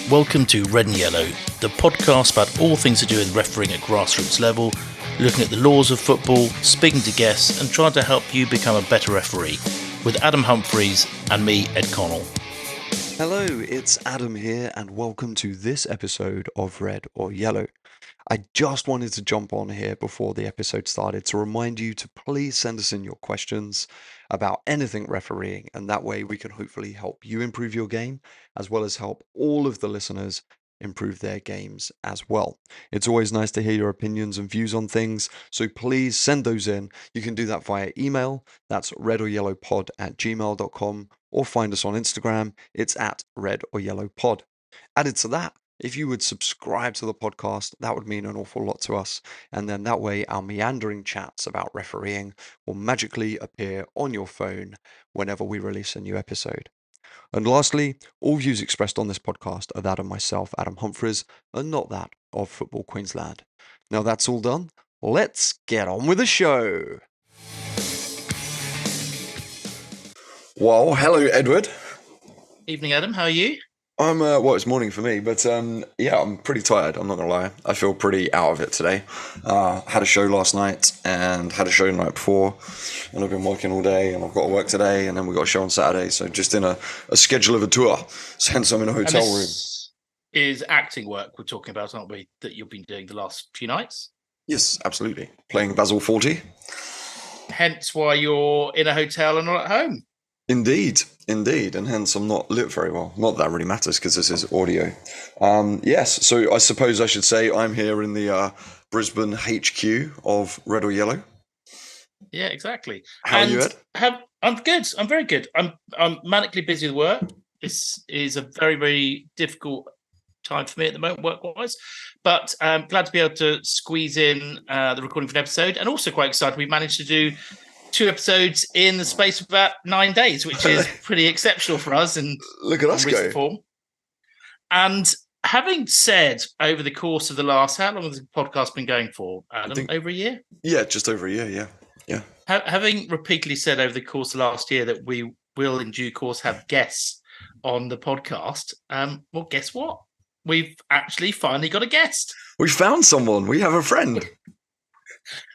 Welcome to Red and Yellow, the podcast about all things to do with refereeing at grassroots level, looking at the laws of football, speaking to guests and trying to help you become a better referee, with Adam Humphreys and me, Ed Connolly. Hello, it's Adam here and welcome to this episode of Red or Yellow. I just wanted to jump on here before the episode started to remind you to please send us in your questions about anything refereeing, and that way we can hopefully help you improve your game as well as help all of the listeners improve their games as well. It's always nice to hear your opinions and views on things, so please send those in. You can do that via email, that's redorYellowpod@gmail.com, or find us on Instagram, it's at redorYellowpod. Added to that, if you would subscribe to the podcast, that would mean an awful lot to us. And then that way, our meandering chats about refereeing will magically appear on your phone whenever we release a new episode. And lastly, all views expressed on this podcast are that of myself, Adam Humphreys, and not that of Football Queensland. Now that's all done, let's get on with the show. Well, hello, Edward. Evening, Adam. How are you? It's morning for me, but I'm pretty tired, I'm not gonna lie. I feel pretty out of it today. Had a show last night and had a show the night before, and I've been working all day, and I've got to work today, and then we've got a show on Saturday, so just in a schedule of a tour, so hence I'm in a hotel room. Is acting work we're talking about, aren't we, that you've been doing the last few nights? Yes, absolutely. Playing Basil 40. Hence why you're in a hotel and not at home. Indeed, and hence I'm not lit very well. Not that really matters because this is audio. Yes, so I suppose I should say I'm here in the Brisbane HQ of Red or Yellow. Yeah, exactly. How are you, Ed? I'm good. I'm very good. I'm manically busy with work. This is a very, very difficult time for me at the moment, work-wise. But I'm glad to be able to squeeze in the recording for an episode, and also quite excited we managed to do 2 episodes in the space of about 9 days, which is pretty exceptional for us. And look at us go. Form. And having said, over the course of the last, how long has the podcast been going for, Adam? Over a year? Yeah, just over a year, yeah. Having repeatedly said over the course of last year that we will, in due course, have guests on the podcast, well, guess what? We've actually finally got a guest. We found someone. We have a friend.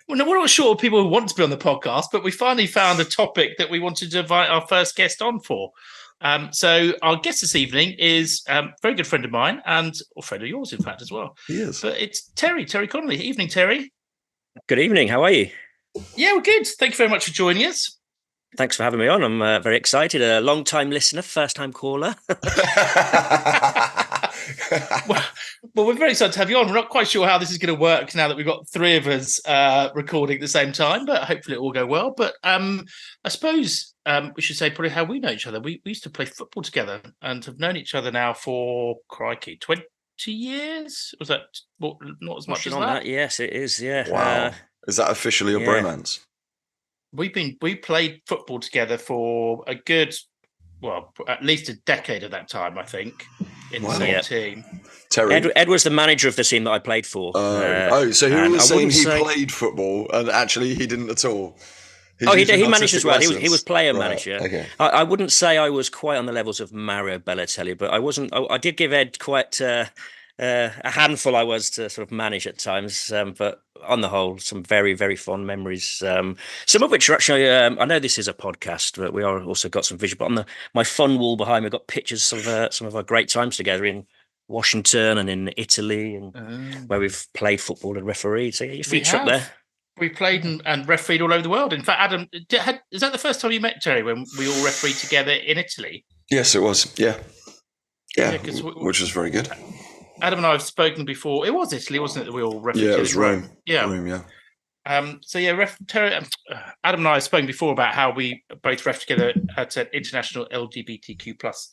Well, no, we're not sure people who want to be on the podcast, but we finally found a topic that we wanted to invite our first guest on for. So our guest this evening is a very good friend of mine and a friend of yours, in fact, as well. He is. But it's Terry Connolly. Evening, Terry. Good evening. How are you? Yeah, we're good. Thank you very much for joining us. Thanks for having me on. I'm very excited. A long-time listener, first-time caller. Well, we're very excited to have you on. We're not quite sure how this is going to work now that we've got 3 of us recording at the same time, but hopefully it will go well. But I suppose we should say probably how we know each other. We used to play football together and have known each other now for, crikey, 20 years? Was that not as much as that? Yes, it is, yeah. Wow. Is that officially a bromance? We played football together for a good, at least a decade at that time, I think, in the same team. Terry. Ed was the manager of the team that I played for. So he was saying he played football and actually he didn't at all. He managed as well. He was player manager. Okay. I wouldn't say I was quite on the levels of Mario Balotelli, but I wasn't. I did give Ed quite a handful I was to sort of manage at times, but on the whole, some very, very fond memories. Some of which are actually, I know this is a podcast, but we are also got some visual. But on my fun wall behind me, I've got pictures of some of our great times together in Washington and in Italy, and where we've played football and refereed. So you feature up there. We played and refereed all over the world. In fact, Adam, is that the first time you met Terry when we all refereed together in Italy? Yes, it was. Yeah, which was very good. Adam and I have spoken before. It was Italy, wasn't it? That we all refereed. Yeah, it was Rome. Yeah, Rome. Yeah. Terry, Adam and I have spoken before about how we both ref together at an international LGBTQ plus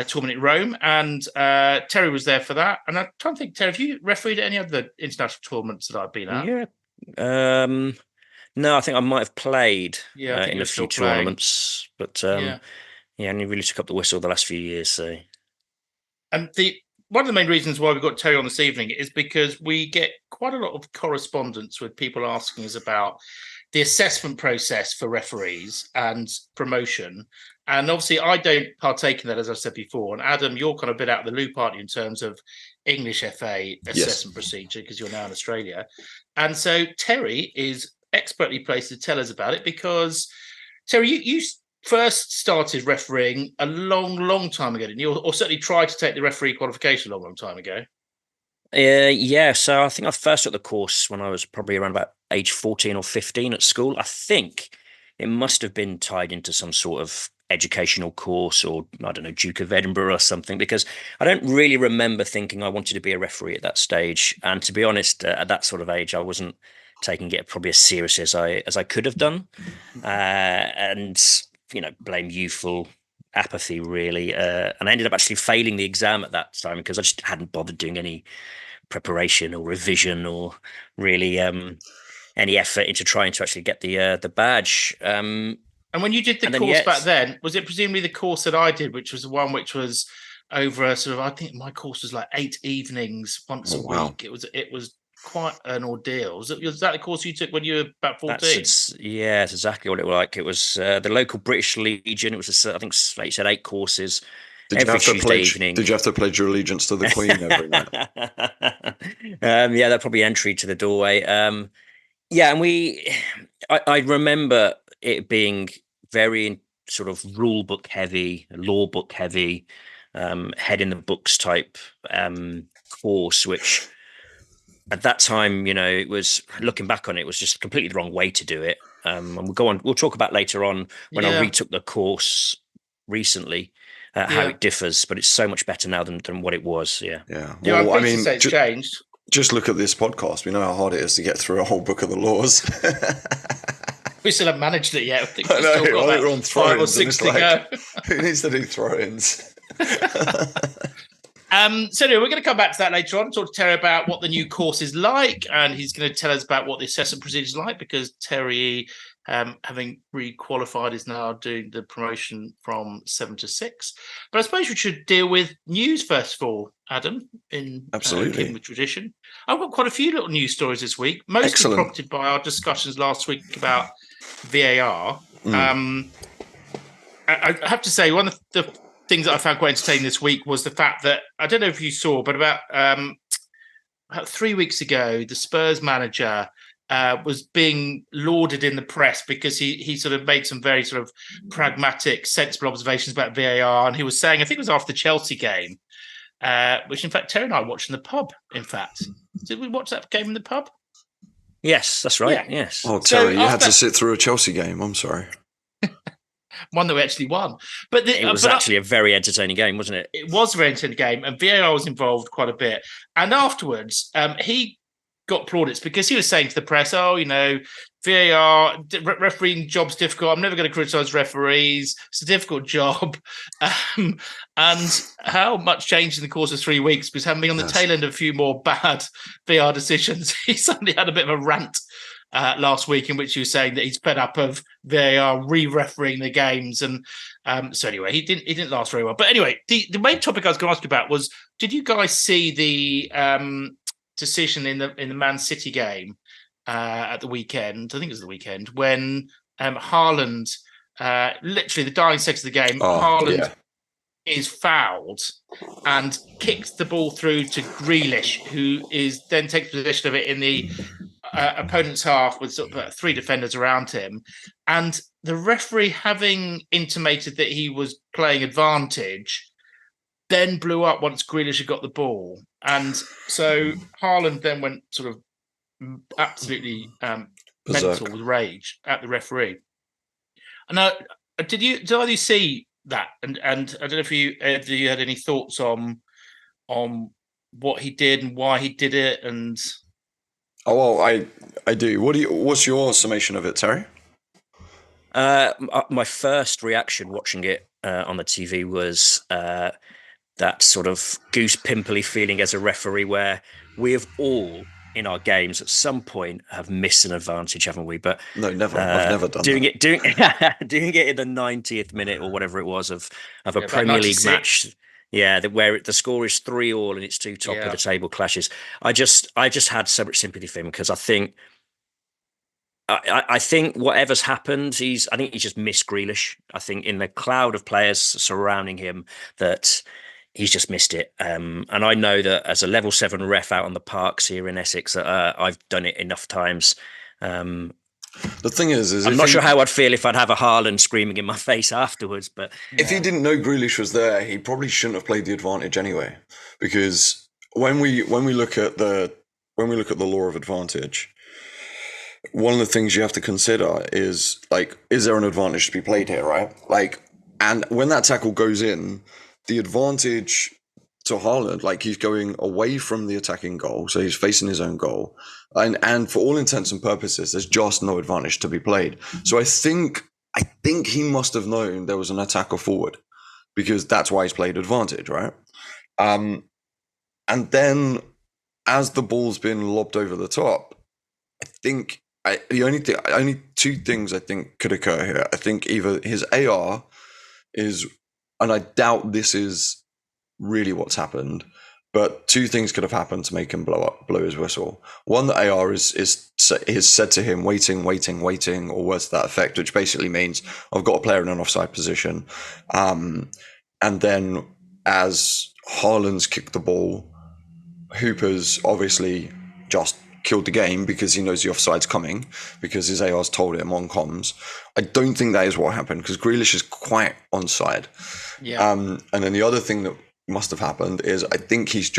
tournament in Rome, and Terry was there for that. And I'm trying to think, Terry, have you refereed at any other international tournaments that I've been at? Yeah. No, I think I might have played in a few tournaments, but I only really took up the whistle the last few years. So, and one of the main reasons why we've got Terry on this evening is because we get quite a lot of correspondence with people asking us about the assessment process for referees and promotion, And obviously, I don't partake in that, as I said before. And Adam, you're kind of a bit out of the loop, aren't you, in terms of English FA assessment procedure, because you're now in Australia. And so Terry is expertly placed to tell us about it, because Terry, you first started refereeing a long time ago, didn't you? Or certainly tried to take the referee qualification a long time ago. Yeah, so I think I first took the course when I was probably around about age 14 or 15 at school. I think it must have been tied into some sort of educational course, or I don't know, Duke of Edinburgh or something, because I don't really remember thinking I wanted to be a referee at that stage. And to be honest, at that sort of age, I wasn't taking it probably as serious as I could have done. And blame youthful apathy really. And I ended up actually failing the exam at that time because I just hadn't bothered doing any preparation or revision or really any effort into trying to actually get the badge. And when you did the course back then, was it presumably the course that I did, which was the one which was over a sort of, I think my course was like 8 evenings once a week. It was quite an ordeal. Was that the course you took when you were about 14? That's exactly what it was like. It was the local British Legion. It was, I think, like you said, 8 courses. Every Tuesday evening. Did you have to pledge your allegiance to the Queen every night? Yeah, that's probably entry to the doorway. Yeah, and I remember it being very sort of rule book heavy, law book heavy, head in the books type course, which at that time, it was, looking back on it, was just completely the wrong way to do it. And we'll talk about later on when I retook the course recently. How it differs, but it's so much better now than what it was. Yeah. Well, I'm pleased to say it's changed. Just look at this podcast. We know how hard it is to get through a whole book of the laws. We still haven't managed it yet. I think I know. We're on throw-ins. 5 or 6 to go. Who needs to do throw-ins? So anyway, we're going to come back to that later on, talk to Terry about what the new course is like, and he's going to tell us about what the assessment procedure is like, because Terry, having re-qualified, is now doing the promotion from 7 to 6. But I suppose we should deal with news first of all, Adam, in keeping with tradition. I've got quite a few little news stories this week, mostly prompted by our discussions last week about VAR. I have to say, one of the things that I found quite entertaining this week was the fact that, I don't know if you saw, but about 3 weeks ago, the Spurs manager was being lauded in the press because he sort of made some very sort of pragmatic, sensible observations about VAR. And he was saying, I think it was after the Chelsea game, which in fact, Terry and I watched in the pub, in fact. Did we watch that game in the pub? Yes, that's right. Yeah. Yes. Oh, Terry, you had to sit through a Chelsea game. I'm sorry. One that we actually won. But it was actually a very entertaining game, wasn't it? It was a very entertaining game, and VAR was involved quite a bit. And afterwards, he got plaudits because he was saying to the press, VAR, refereeing job's difficult. I'm never going to criticise referees. It's a difficult job. And how much changed in the course of 3 weeks, because having been on the tail end of a few more bad VAR decisions, he suddenly had a bit of a rant last week in which he was saying that he's fed up of VAR re-refereeing the games. And so anyway, he didn't last very well. But anyway, the main topic I was going to ask you about was, did you guys see the decision in the Man City game at the weekend? I think it was the weekend when Haaland, literally the dying seconds of the game, Haaland is fouled and kicks the ball through to Grealish, who then takes possession of it in the opponent's half with sort of 3 defenders around him. And the referee, having intimated that he was playing advantage, then blew up once Grealish had got the ball. And so Haaland then went sort of absolutely mental with rage at the referee. And did either of you see that? And I don't know if you had any thoughts on what he did and why he did it. And I do. What's your summation of it, Terry? My first reaction watching it on the TV was that sort of goose pimply feeling as a referee, where we have all in our games at some point have missed an advantage, haven't we? But no, never. I've never done doing it in the 90th minute or whatever it was of a Premier League match. Yeah, where the score is 3-3 and it's 2 top of the table clashes. I just had so much sympathy for him, because I think I think whatever's happened, I think he's just missed Grealish. I think in the cloud of players surrounding him, that he's just missed it. And I know that as a level 7 ref out on the parks here in Essex, I've done it enough times. The thing is I'm not sure how I'd feel if I'd have a Haaland screaming in my face afterwards. But if he didn't know Grealish was there, he probably shouldn't have played the advantage anyway. Because when we look at the law of advantage, one of the things you have to consider is, like, is there an advantage to be played here, right? Like, and when that tackle goes in, the advantage to Haaland, like, he's going away from the attacking goal, so he's facing his own goal, and for all intents and purposes, there's just no advantage to be played. So I think he must have known there was an attacker forward, because that's why he's played advantage, right? And then as the ball's been lobbed over the top, I think only two things I think could occur here. I think either his AR is, and I doubt this is really what's happened, but two things could have happened to make him blow his whistle. One, the AR is said to him, waiting, or words to that effect, which basically means I've got a player in an offside position. And then as Haaland's kicked the ball, Hooper's obviously just killed the game because he knows the offside's coming, because his AR's told him on comms. I don't think that is what happened, because Grealish is quite onside. Yeah. And then the other thing that must have happened is, I think he's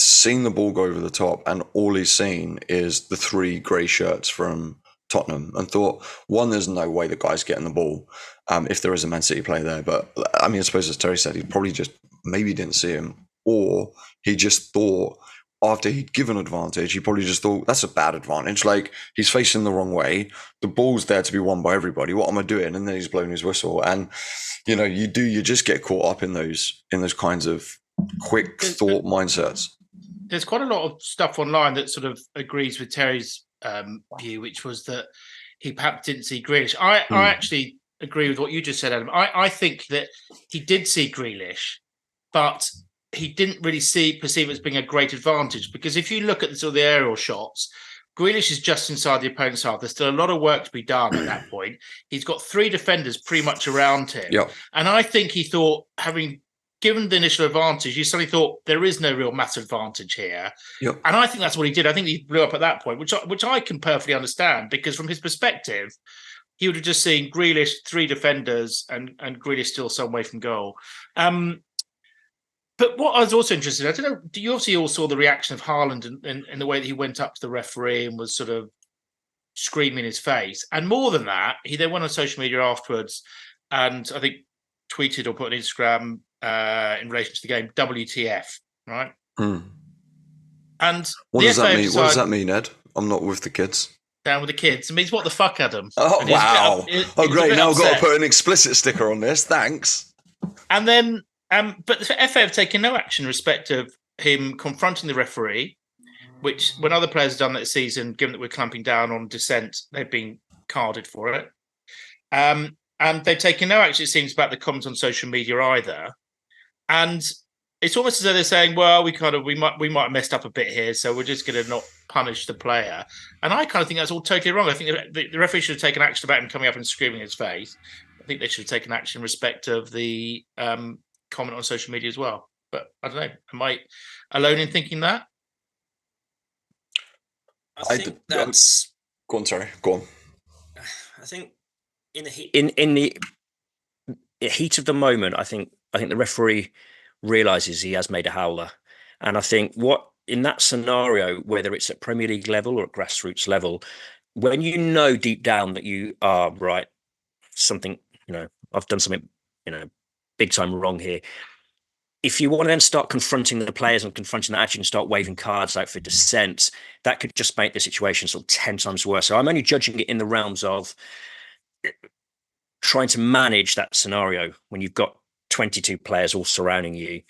seen the ball go over the top, and all he's seen is the 3 grey shirts from Tottenham, and thought, one, there's no way the guy's getting the ball if there is a Man City player there. But I mean, I suppose, as Terry said, he probably just maybe didn't see him, or he just thought, after he'd given advantage, he probably just thought, that's a bad advantage. Like, he's facing the wrong way. The ball's there to be won by everybody. What am I doing? And then he's blowing his whistle. And, you just get caught up in those kinds of quick thought mindsets. There's quite a lot of stuff online that sort of agrees with Terry's view, which was that he perhaps didn't see Grealish. I actually agree with what you just said, Adam. I think that he did see Grealish, but he didn't really perceive it as being a great advantage, because if you look at the aerial shots, Grealish is just inside the opponent's half. There's still a lot of work to be done at that point. He's got 3 defenders pretty much around him. Yep. And I think he thought, having given the initial advantage, he suddenly thought there is no real massive advantage here. Yep. And I think that's what he did. I think he blew up at that point, which I can perfectly understand, because from his perspective, he would have just seen Grealish, 3 defenders, and Grealish still some way from goal. But what I was also interested in, I don't know, you obviously all saw the reaction of Haaland in the way that he went up to the referee and was sort of screaming in his face. And more than that, he then went on social media afterwards and I think tweeted or put on Instagram in relation to the game, WTF, right? Mm. And what does that mean? What does that mean, Ed? I'm not with the kids. Down with the kids. It means what the fuck, Adam? Oh, wow. Great. Now I've got to put an explicit sticker on this. Thanks. And then, but the FA have taken no action in respect of him confronting the referee, which when other players have done that this season, given that we're clamping down on dissent, they've been carded for it. And they've taken no action, it seems, about the comments on social media either. And it's almost as though they're saying, well, we might have messed up a bit here, so we're just going to not punish the player. And I kind of think that's all totally wrong. I think the referee should have taken action about him coming up and screaming in his face. I think they should have taken action in respect of the comment on social media as well. But I don't know. Am I alone in thinking that? I think that's... Go on, sorry. Go on. I think in the heat of the moment, I think the referee realizes he has made a howler. And I think in that scenario, whether it's at Premier League level or at grassroots level, when you know deep down that you are right, something, I've done something, big time wrong here. If you want to then start confronting the players and confronting that action and start waving cards out for dissent, that could just make the situation sort of 10 times worse. So I'm only judging it in the realms of trying to manage that scenario when you've got 22 players all surrounding you.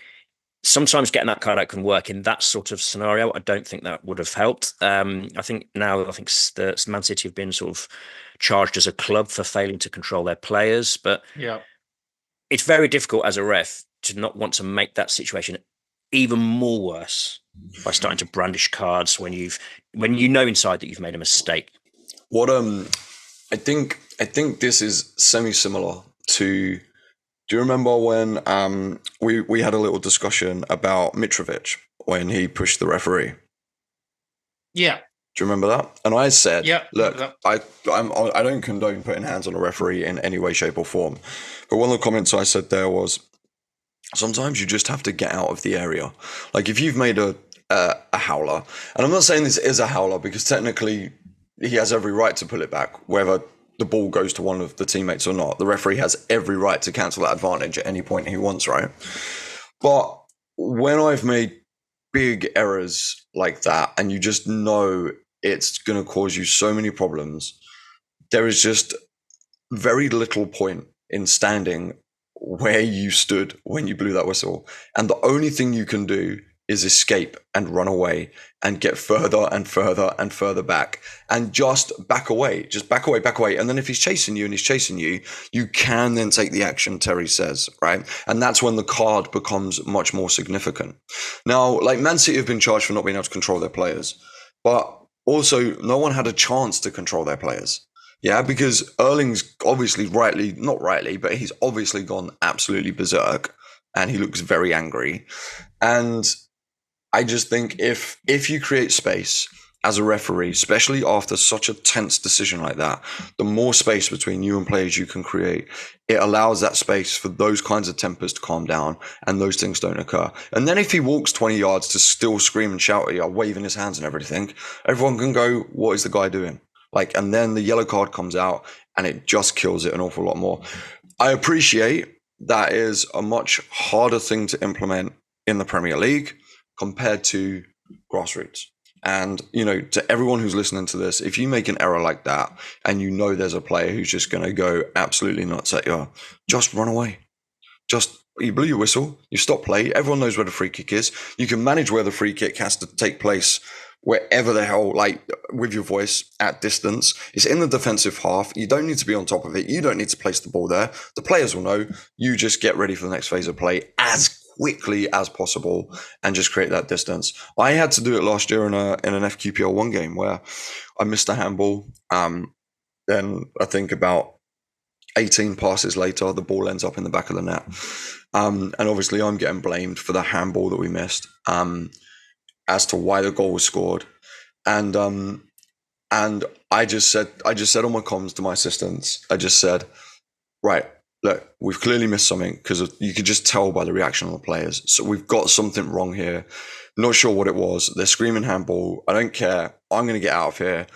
Sometimes getting that card out can work in that sort of scenario. I don't think that would have helped. I think the Man City have been sort of charged as a club for failing to control their players, but it's very difficult as a ref to not want to make that situation even more worse by starting to brandish cards when you know inside that you've made a mistake. What I think this is semi-similar to. Do you remember when we had a little discussion about Mitrovic when he pushed the referee? Yeah. Do you remember that? And I said, Yeah, look, I don't condone putting hands on a referee in any way, shape, or form. But one of the comments I said there was, sometimes you just have to get out of the area. Like if you've made a howler, and I'm not saying this is a howler because technically he has every right to pull it back, whether the ball goes to one of the teammates or not. The referee has every right to cancel that advantage at any point he wants, right? But when I've made big errors like that, and you just know it's going to cause you so many problems, there is just very little point in standing where you stood when you blew that whistle. And the only thing you can do is escape and run away and get further and further and further back and just back away, back away. And then if he's chasing you, you can then take the action Terry says, right? And that's when the card becomes much more significant. Now, like Man City have been charged for not being able to control their players, but also no one had a chance to control their players. Yeah, because Erling's obviously not rightly, but he's obviously gone absolutely berserk and he looks very angry. And I just think if you create space as a referee, especially after such a tense decision like that, the more space between you and players you can create, it allows that space for those kinds of tempers to calm down and those things don't occur. And then if he walks 20 yards to still scream and shout at you, waving his hands and everything, everyone can go, what is the guy doing? Like, and then the yellow card comes out and it just kills it an awful lot more. I appreciate that is a much harder thing to implement in the Premier League compared to grassroots. And, to everyone who's listening to this, if you make an error like that and you know there's a player who's just going to go absolutely nuts at you, just run away. You blew your whistle, you stop play, everyone knows where the free kick is. You can manage where the free kick has to take place wherever the hell, like with your voice at distance. It's in the defensive half. You don't need to be on top of it. You don't need to place the ball there. The players will know. You just get ready for the next phase of play as quickly as possible and just create that distance. I had to do it last year in an FQPL 1 game where I missed a handball. Then I think about 18 passes later, the ball ends up in the back of the net. And obviously I'm getting blamed for the handball that we missed. As to why the goal was scored, and I just said on my comms to my assistants, I just said, right, look, we've clearly missed something because you could just tell by the reaction of the players. So we've got something wrong here. Not sure what it was. They're screaming handball. I don't care. I'm going to get out of here.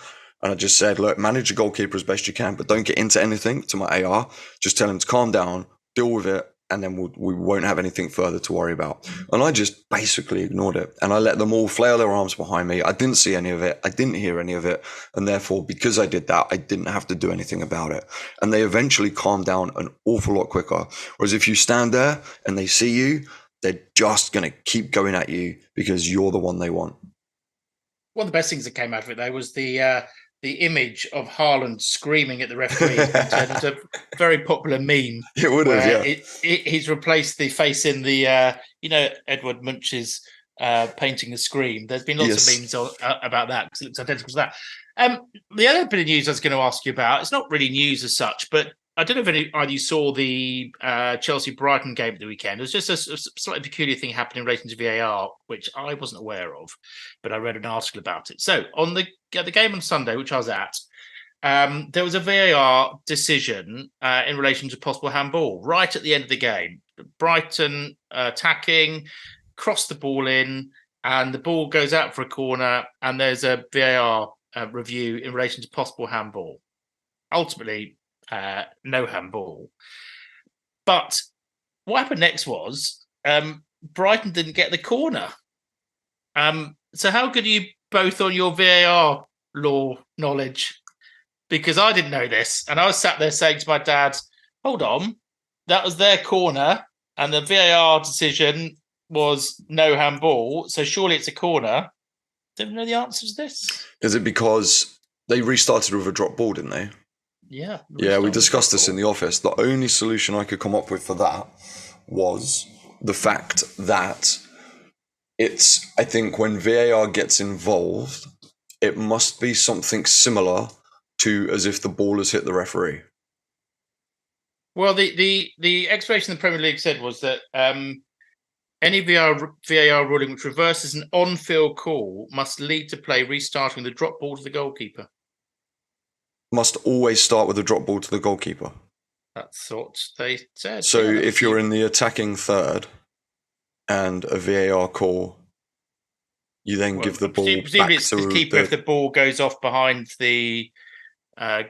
And I just said, look, manage your goalkeeper as best you can, but don't get into anything to my AR. Just tell him to calm down, deal with it, and then we won't have anything further to worry about. And I just basically ignored it. And I let them all flail their arms behind me. I didn't see any of it. I didn't hear any of it. And therefore, because I did that, I didn't have to do anything about it. And they eventually calmed down an awful lot quicker. Whereas if you stand there and they see you, they're just going to keep going at you because you're the one they want. One of the best things that came out of it, though, was the image of Haaland screaming at the referee and turned into a very popular meme. It would have, yeah. He's replaced the face in the, Edward Munch's painting the scream. There's been lots of memes about that because it looks identical to that. The other bit of news I was going to ask you about, it's not really news as such, but I don't know if either you saw the Chelsea-Brighton game at the weekend. It was just a slightly peculiar thing happening in relation to VAR, which I wasn't aware of, but I read an article about it. So on the game on Sunday, which I was at, there was a VAR decision in relation to possible handball right at the end of the game. Brighton attacking, cross the ball in, and the ball goes out for a corner, and there's a VAR review in relation to possible handball. Ultimately, no handball. But what happened next was Brighton didn't get the corner. So how good are you both on your VAR law knowledge? Because I didn't know this. And I was sat there saying to my dad, hold on, that was their corner and the VAR decision was no handball. So surely it's a corner. Don't know the answer to this. Is it because they restarted with a drop ball, didn't they? Yeah. We discussed this in the office. The only solution I could come up with for that was the fact that I think when VAR gets involved, it must be something similar to as if the ball has hit the referee? Well, the explanation the Premier League said was that any VAR ruling which reverses an on-field call must lead to play restarting the drop ball to the goalkeeper. Must always start with a drop ball to the goalkeeper. That's what they said. So if you're in the attacking third and a VAR call, you then give the ball presumably back it's to the keeper if the ball goes off behind the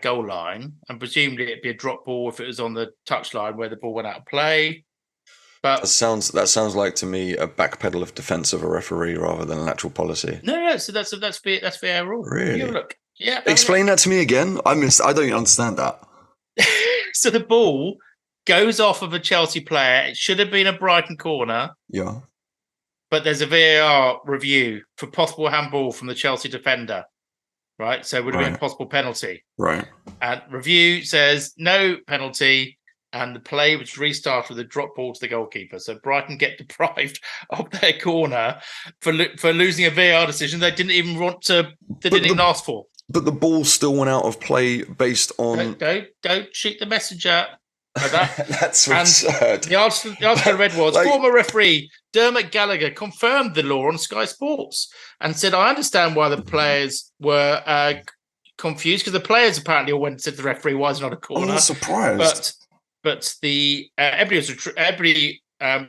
goal line, and presumably it'd be a drop ball if it was on the touchline where the ball went out of play. But that sounds like to me a backpedal of defence of a referee rather than an actual policy. No. So that's VAR rule. Really? Look. Yeah. Explain that to me again. I don't understand that. So the ball goes off of a Chelsea player. It should have been a Brighton corner. Yeah. But there's a VAR review for possible handball from the Chelsea defender. Right. So it would have been a possible penalty. Right. And review says no penalty. And the play was restarted with a drop ball to the goalkeeper. So Brighton get deprived of their corner for losing a VAR decision they didn't even even ask for. But the ball still went out of play based on. Don't shoot the messenger. Like that. That's absurd. The article I read was former referee Dermot Gallagher confirmed the law on Sky Sports and said, "I understand why the players were confused because the players apparently all went and said to the referee, why is it not a corner?" I'm not surprised. But the everybody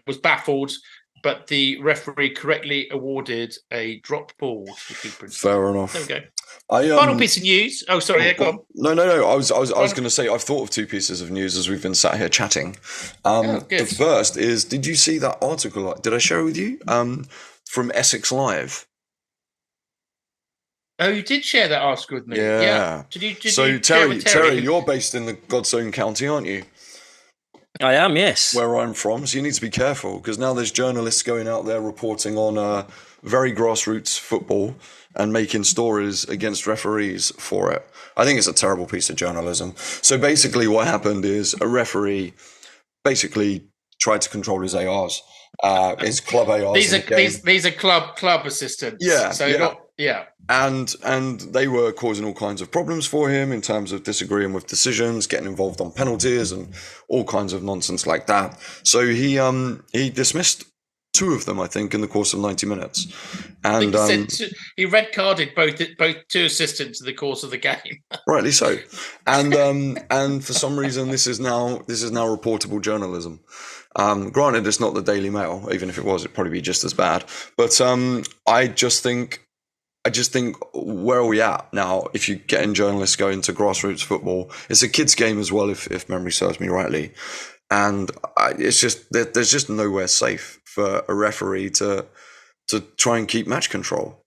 was baffled. But the referee correctly awarded a dropped ball to the keeper. Fair enough. There we go. Final piece of news. Oh, sorry. Go on. No. I was going to say I've thought of two pieces of news as we've been sat here chatting. The first is, did you see that article? Did I share it with you? From Essex Live. Oh, you did share that article with me. Yeah. Terry, you're based in the God's own county, aren't you? I am, yes. Where I'm from, so you need to be careful because now there's journalists going out there reporting on very grassroots football and making stories against referees for it. I think it's a terrible piece of journalism. So basically what happened is a referee basically tried to control his ARs, his club ARs. These are club assistants. Yeah. So And they were causing all kinds of problems for him in terms of disagreeing with decisions, getting involved on penalties and all kinds of nonsense like that. So he dismissed two of them, I think, in the course of 90 minutes. And he red carded both two assistants in the course of the game. Rightly so. And for some reason this is now reportable journalism. Granted, it's not the Daily Mail. Even if it was, it'd probably be just as bad. But I just think, where are we at now? If you're getting journalists going to grassroots football, it's a kids' game as well, if memory serves me rightly. And it's just there's just nowhere safe for a referee to try and keep match control.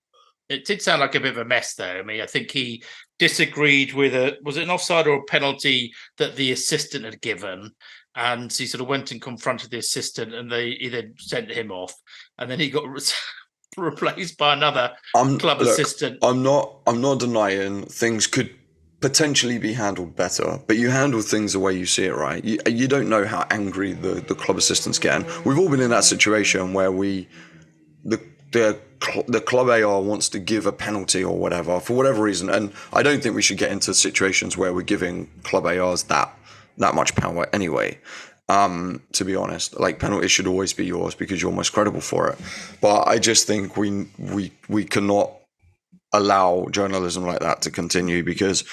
It did sound like a bit of a mess, though. I mean, I think he disagreed with was it an offside or a penalty that the assistant had given, and he sort of went and confronted the assistant, and he then sent him off, and then he got replaced by another club assistant. I'm not denying things could potentially be handled better, but you handle things the way you see it, right? You don't know how angry the club assistants get. We've all been in that situation where the club AR wants to give a penalty or whatever for whatever reason, and I don't think we should get into situations where we're giving club ARs that much power anyway. To be honest, like, penalties should always be yours because you're most credible for it. But I just think we cannot allow journalism like that to continue, because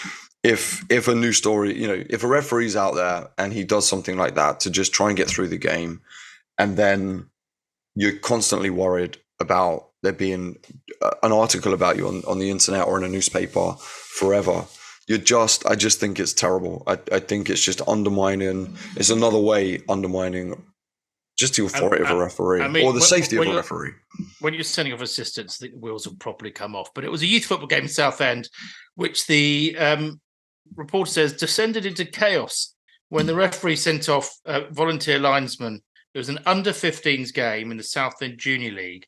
if a news story, if a referee's out there and he does something like that to just try and get through the game, and then you're constantly worried about there being an article about you on the internet or in a newspaper forever. I just think it's terrible. I think it's just undermining. It's another way undermining just the authority of a referee, or the safety of a referee. When you're sending off assistants, the wheels will probably come off. But it was a youth football game in Southend, which the reporter says descended into chaos when the referee sent off volunteer linesmen. It was an under-15s game in the Southend Junior League.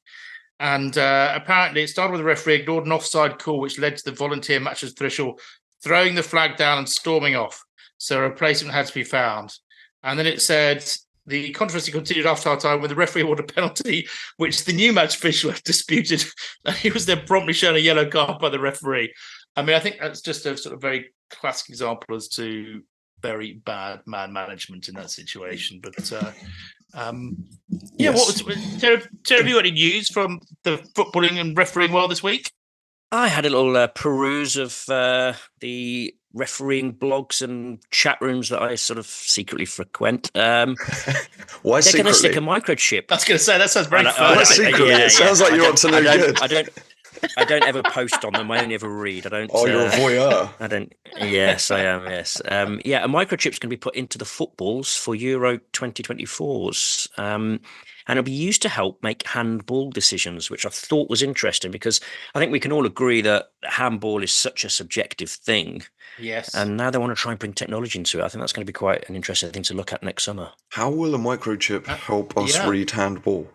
And apparently it started with the referee ignored an offside call, which led to the volunteer match official throwing the flag down and storming off. So a replacement had to be found. And then it said the controversy continued after time when the referee awarded a penalty, which the new match official disputed. And he was then promptly shown a yellow card by the referee. I mean, I think that's just a sort of very classic example as to very bad man management in that situation. But Yes. what was Terry, have you got any news from the footballing and refereeing world this week? I had a little peruse of the refereeing blogs and chat rooms that I sort of secretly frequent. Why they're going to stick a secretly? microchip. I was going to say, that sounds very fun. Why secretly? It sounds like you're up to no good. I don't ever post on them. I only ever read. I don't. Oh, you're a voyeur. I don't. Yes, I am. Yes. A microchip's going to be put into the footballs for Euro 2024s, and it'll be used to help make handball decisions, which I thought was interesting because I think we can all agree that handball is such a subjective thing. Yes. And now they want to try and bring technology into it. I think that's going to be quite an interesting thing to look at next summer. How will a microchip help us read handball?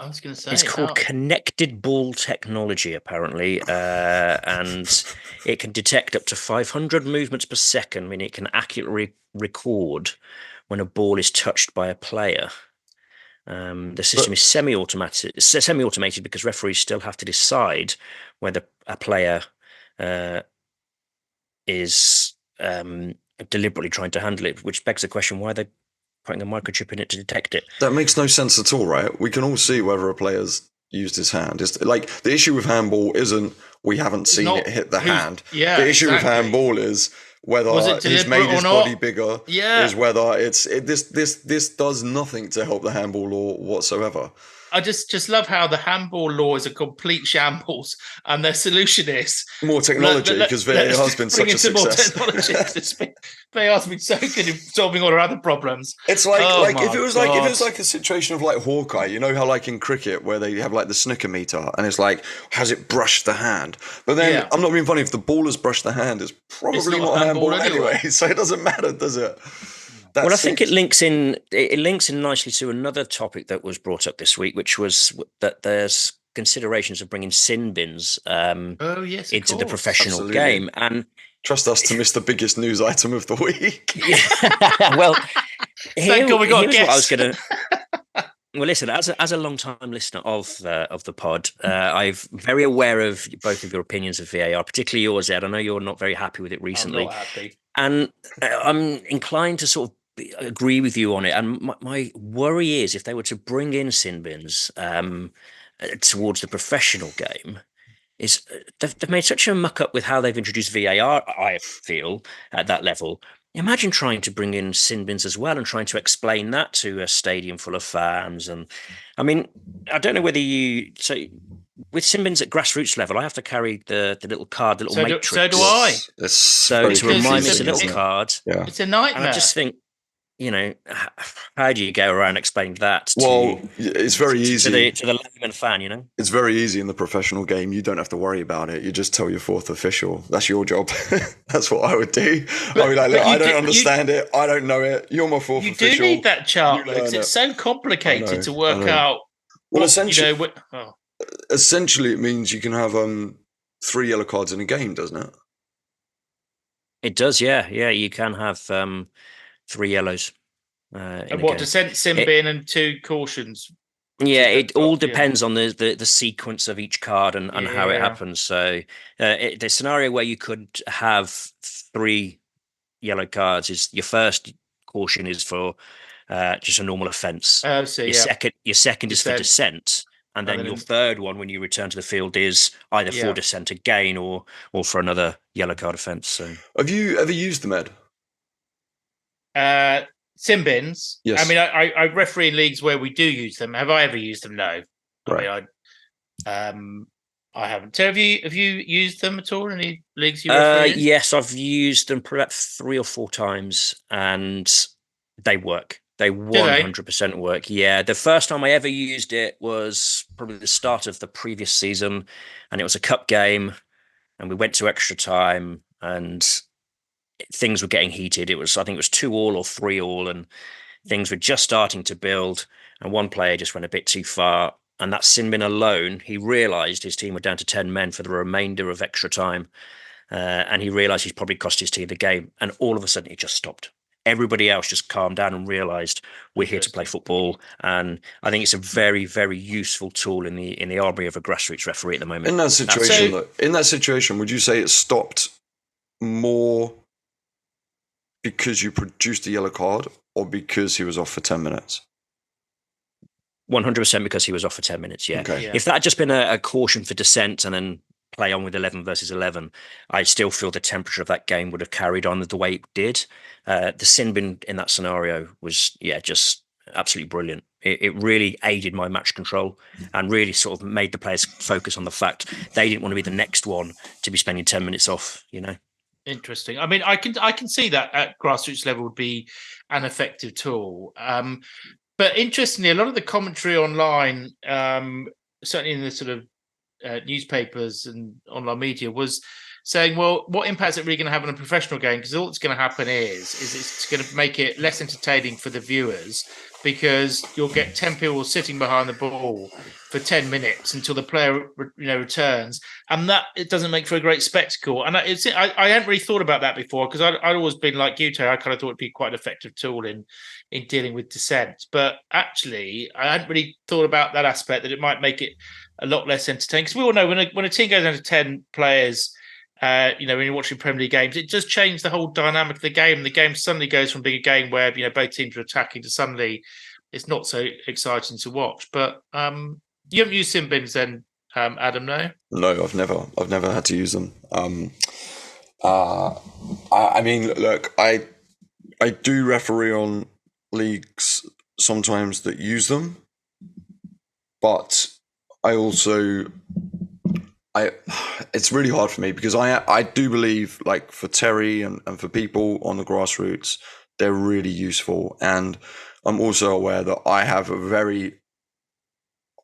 I was going to say it's called connected ball technology, apparently, and it can detect up to 500 movements per second, meaning it can accurately record when a ball is touched by a player. The system is semi-automated because referees still have to decide whether a player is deliberately trying to handle it, which begs the question why they're putting a microchip in it to detect it. That makes no sense at all, right? We can all see whether a player's used his hand. It's like the issue with handball isn't we haven't seen it hit the hand. Yeah, the issue with handball is whether he's made his body bigger. Yeah, is whether this does nothing to help the handball law whatsoever. I just love how the handball law is a complete shambles, and their solution is more technology because VAR has been such a success. VAR has been so good in solving all our other problems. It's like if it was like a situation of like Hawkeye, you know how like in cricket where they have like the snooker meter and it's like has it brushed the hand? But then I'm not being funny. If the ball has brushed the hand, it's probably not a handball anyway. So it doesn't matter, does it? Well, I think it links in nicely to another topic that was brought up this week, which was that there's considerations of bringing sin bins into the professional game. And trust us to miss the biggest news item of the week. Well, here's what I was going to... Well, listen, as a long-time listener of the pod, I'm very aware of both of your opinions of VAR, particularly yours, Ed. I know you're not very happy with it recently. I'm not happy. And I'm inclined to sort of agree with you on it. And my worry is if they were to bring in sin bins towards the professional game, is they've made such a muck up with how they've introduced VAR, I feel, at that level. Imagine trying to bring in sin bins as well and trying to explain that to a stadium full of fans. And I mean, I don't know whether with sin bins at grassroots level, I have to carry the little card, the little matrix. So do I. So to remind me, it's a little card. Yeah. It's a nightmare. And I just think, how do you go around explaining that? It's very easy to the layman fan. It's very easy in the professional game. You don't have to worry about it. You just tell your fourth official. That's your job. That's what I would do. I'd be like, look, I don't understand it. I don't know it. You're my fourth official. You do need that chart, though, because it's so complicated to work out. Well, essentially, it means you can have 3 yellow cards in a game, doesn't it? It does, yeah. Yeah, you can have 3 yellows. And what, descent, sin bin, and 2 cautions? Yeah, it all depends on the sequence of each card and how it happens. So the scenario where you could have 3 yellow cards is your first caution is for just a normal offence. Your second is for dissent. And then your third one, when you return to the field, is either for dissent again or for another yellow card offence. So, have you ever used them, Ed? Sin bins. Yes. I mean, I referee in leagues where we do use them. Have I ever used them? No. Right. I haven't. So have you used them at all in any leagues you referee in? Yes, I've used them perhaps 3 or 4 times, and they work. They 100% work. Yeah, the first time I ever used it was probably the start of the previous season, and it was a cup game, and we went to extra time, and things were getting heated. I think it was 2-2 or 3-3, and things were just starting to build, and one player just went a bit too far, and that sin bin alone, he realised his team were down to 10 men for the remainder of extra time, and he realised he's probably cost his team the game, and all of a sudden it just stopped. Everybody else just calmed down and realised we're here to play football, and I think it's a very, very useful tool in the armory of a grassroots referee at the moment. In that situation, would you say it stopped more because you produced a yellow card or because he was off for 10 minutes? 100% because he was off for 10 minutes. Yeah. Okay. Yeah. If that had just been a caution for dissent and then play on with 11 versus 11, I still feel the temperature of that game would have carried on the way it did. The sin bin in that scenario was, just absolutely brilliant. It really aided my match control and really sort of made the players focus on the fact they didn't want to be the next one to be spending 10 minutes off, Interesting. I mean, I can see that at grassroots level would be an effective tool. But interestingly, a lot of the commentary online, certainly in the sort of newspapers and online media, was saying, well, what impact is it really going to have on a professional game? Because all that's going to happen is it's going to make it less entertaining for the viewers, because you'll get 10 people sitting behind the ball for 10 minutes until the player returns, and that it doesn't make for a great spectacle. And I hadn't really thought about that before, because I'd always been like you, Terry. I kind of thought it'd be quite an effective tool in dealing with dissent, but actually I hadn't really thought about that aspect, that it might make it a lot less entertaining. Because we all know when a team goes down to 10 players, when you're watching Premier League games, it does change the whole dynamic of the game. The game suddenly goes from being a game where both teams are attacking to suddenly it's not so exciting to watch. But you haven't used sin bins then, Adam? No. No, I've never had to use them. I mean, look, I do referee on leagues sometimes that use them, but I also it's really hard for me, because I do believe, like, for Terry and for people on the grassroots, they're really useful. And I'm also aware that I have a very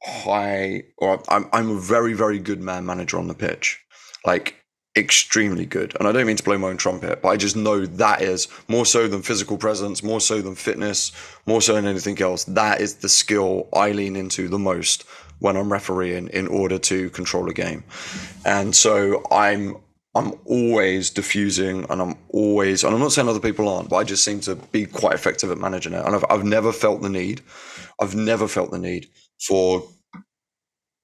high, or I'm a very, very good man manager on the pitch, like extremely good. And I don't mean to blow my own trumpet, but I just know that is more so than physical presence, more so than fitness, more so than anything else. That is the skill I lean into the most when I'm refereeing, in order to control a game. And so I'm always diffusing, and I'm not saying other people aren't, but I just seem to be quite effective at managing it. And I've never felt the need for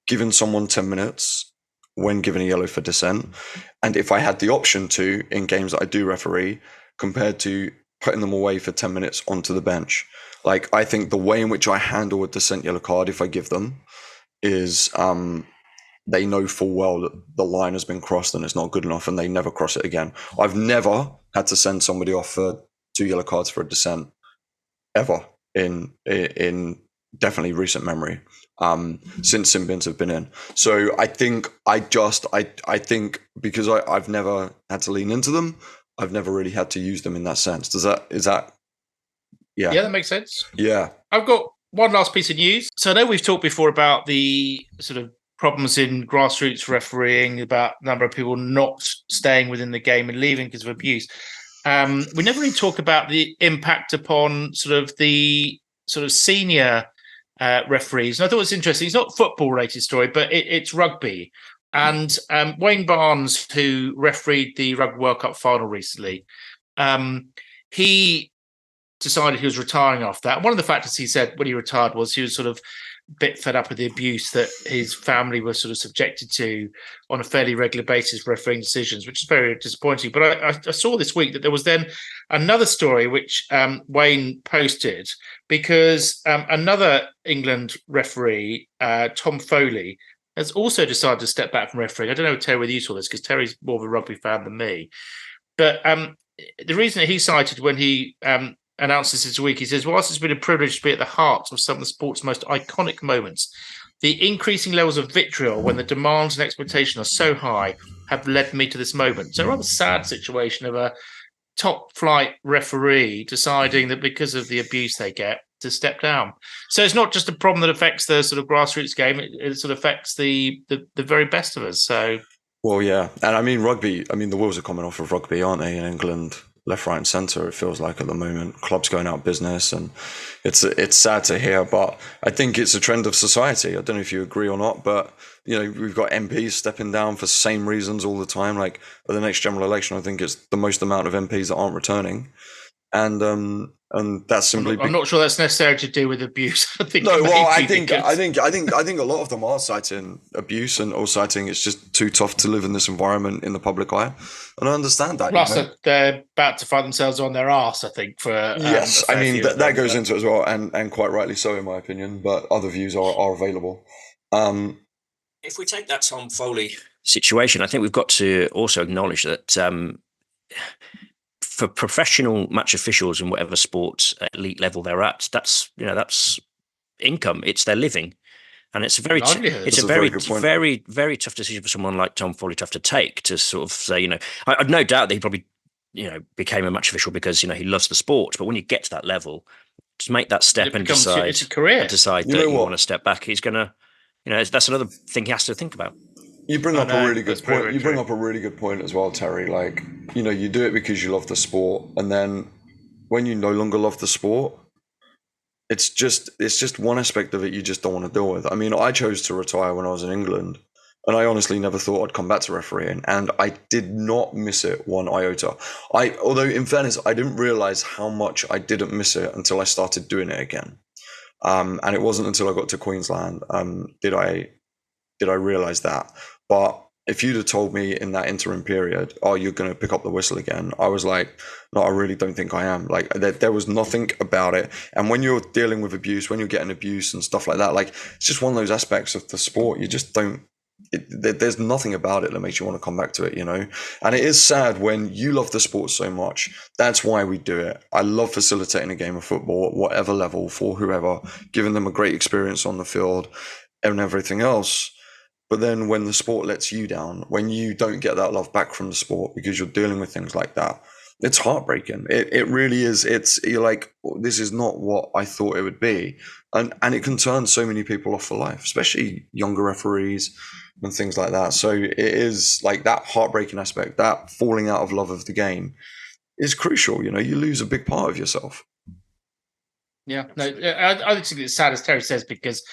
giving someone 10 minutes when given a yellow for dissent. And if I had the option to, in games that I do referee, compared to putting them away for 10 minutes onto the bench. Like, I think the way in which I handle a dissent yellow card, if I give them, is they know full well that the line has been crossed and it's not good enough, and they never cross it again. I've never had to send somebody off for 2 yellow cards for a dissent ever in definitely recent memory, since sin bins have been in. So I think I think because I've never had to lean into them, I've never really had to use them in that sense. Is that Yeah, that makes sense. Yeah. I've got one last piece of news. So I know we've talked before about the sort of problems in grassroots refereeing, about the number of people not staying within the game and leaving because of abuse. We never really talk about the impact upon the senior referees. And I thought it was interesting. It's not a football-related story, but it's rugby. And Wayne Barnes, who refereed the Rugby World Cup final recently, he decided he was retiring off that. One of the factors he said when he retired was he was sort of a bit fed up with the abuse that his family was sort of subjected to on a fairly regular basis, refereeing decisions, which is very disappointing. But I saw this week that there was then another story which Wayne posted, because another England referee, Tom Foley, has also decided to step back from refereeing. I don't know, Terry, whether you saw this, because Terry's more of a rugby fan than me. But the reason that he cited when he announced this week, he says, whilst it's been a privilege to be at the heart of some of the sport's most iconic moments, the increasing levels of vitriol when the demands and expectations are so high have led me to this moment. So a rather sad situation of a top flight referee deciding that because of the abuse they get, to step down. So it's not just a problem that affects the sort of grassroots game, it sort of affects the very best of us. So, well, yeah. And I mean, rugby, the wheels are coming off of rugby, aren't they, in England? Left, right and centre, it feels like at the moment. Clubs going out of business, and it's sad to hear, but I think it's a trend of society. I don't know if you agree or not, but we've got MPs stepping down for same reasons all the time. Like at the next general election, I think it's the most amount of MPs that aren't returning. and that's simply. I'm not sure that's necessarily to do with abuse. I think no, it may well, I be think because- a lot of them are citing abuse or citing it's just too tough to live in this environment in the public eye, and I understand that. Plus, they're about to find themselves on their arse, I think. For yes, a I mean few of that them, goes but- into it as well, and quite rightly so, in my opinion. But other views are available. If we take that Tom Foley situation, I think we've got to also acknowledge that for professional match officials in whatever sports elite level they're at, that's income. It's their living, and it's a very Livelihood. it's That's a a very very good point. very very tough decision for someone like Tom Foley to have to take, to sort of say, I've no doubt that he probably became a match official because he loves the sport, but when you get to that level, to make that step and decide it's a career. that you want to step back, he's gonna that's another thing he has to think about. You bring up a really good that's very, point. very You bring true. up a really good point as well, Terry. Like, you do it because you love the sport, and then when you no longer love the sport, it's just one aspect of it you just don't want to deal with. I mean, I chose to retire when I was in England, and I honestly never thought I'd come back to refereeing, and I did not miss it one iota. Although in fairness, I didn't realize how much I didn't miss it until I started doing it again. And it wasn't until I got to Queensland did I realize that. But if you'd have told me in that interim period, oh, you're going to pick up the whistle again, I was like, no, I really don't think I am. Like, there was nothing about it. And when you're dealing with abuse, when you're getting abuse and stuff like that, like, it's just one of those aspects of the sport. You just don't, there's nothing about it that makes you want to come back to it, And it is sad when you love the sport so much. That's why we do it. I love facilitating a game of football at whatever level for whoever, giving them a great experience on the field and everything else. But then when the sport lets you down, when you don't get that love back from the sport because you're dealing with things like that, it's heartbreaking. It really is. You're like, this is not what I thought it would be. And it can turn so many people off for life, especially younger referees and things like that. So it is like that heartbreaking aspect, that falling out of love of the game is crucial. You lose a big part of yourself. Yeah, no, I think it's sad, as Terry says, because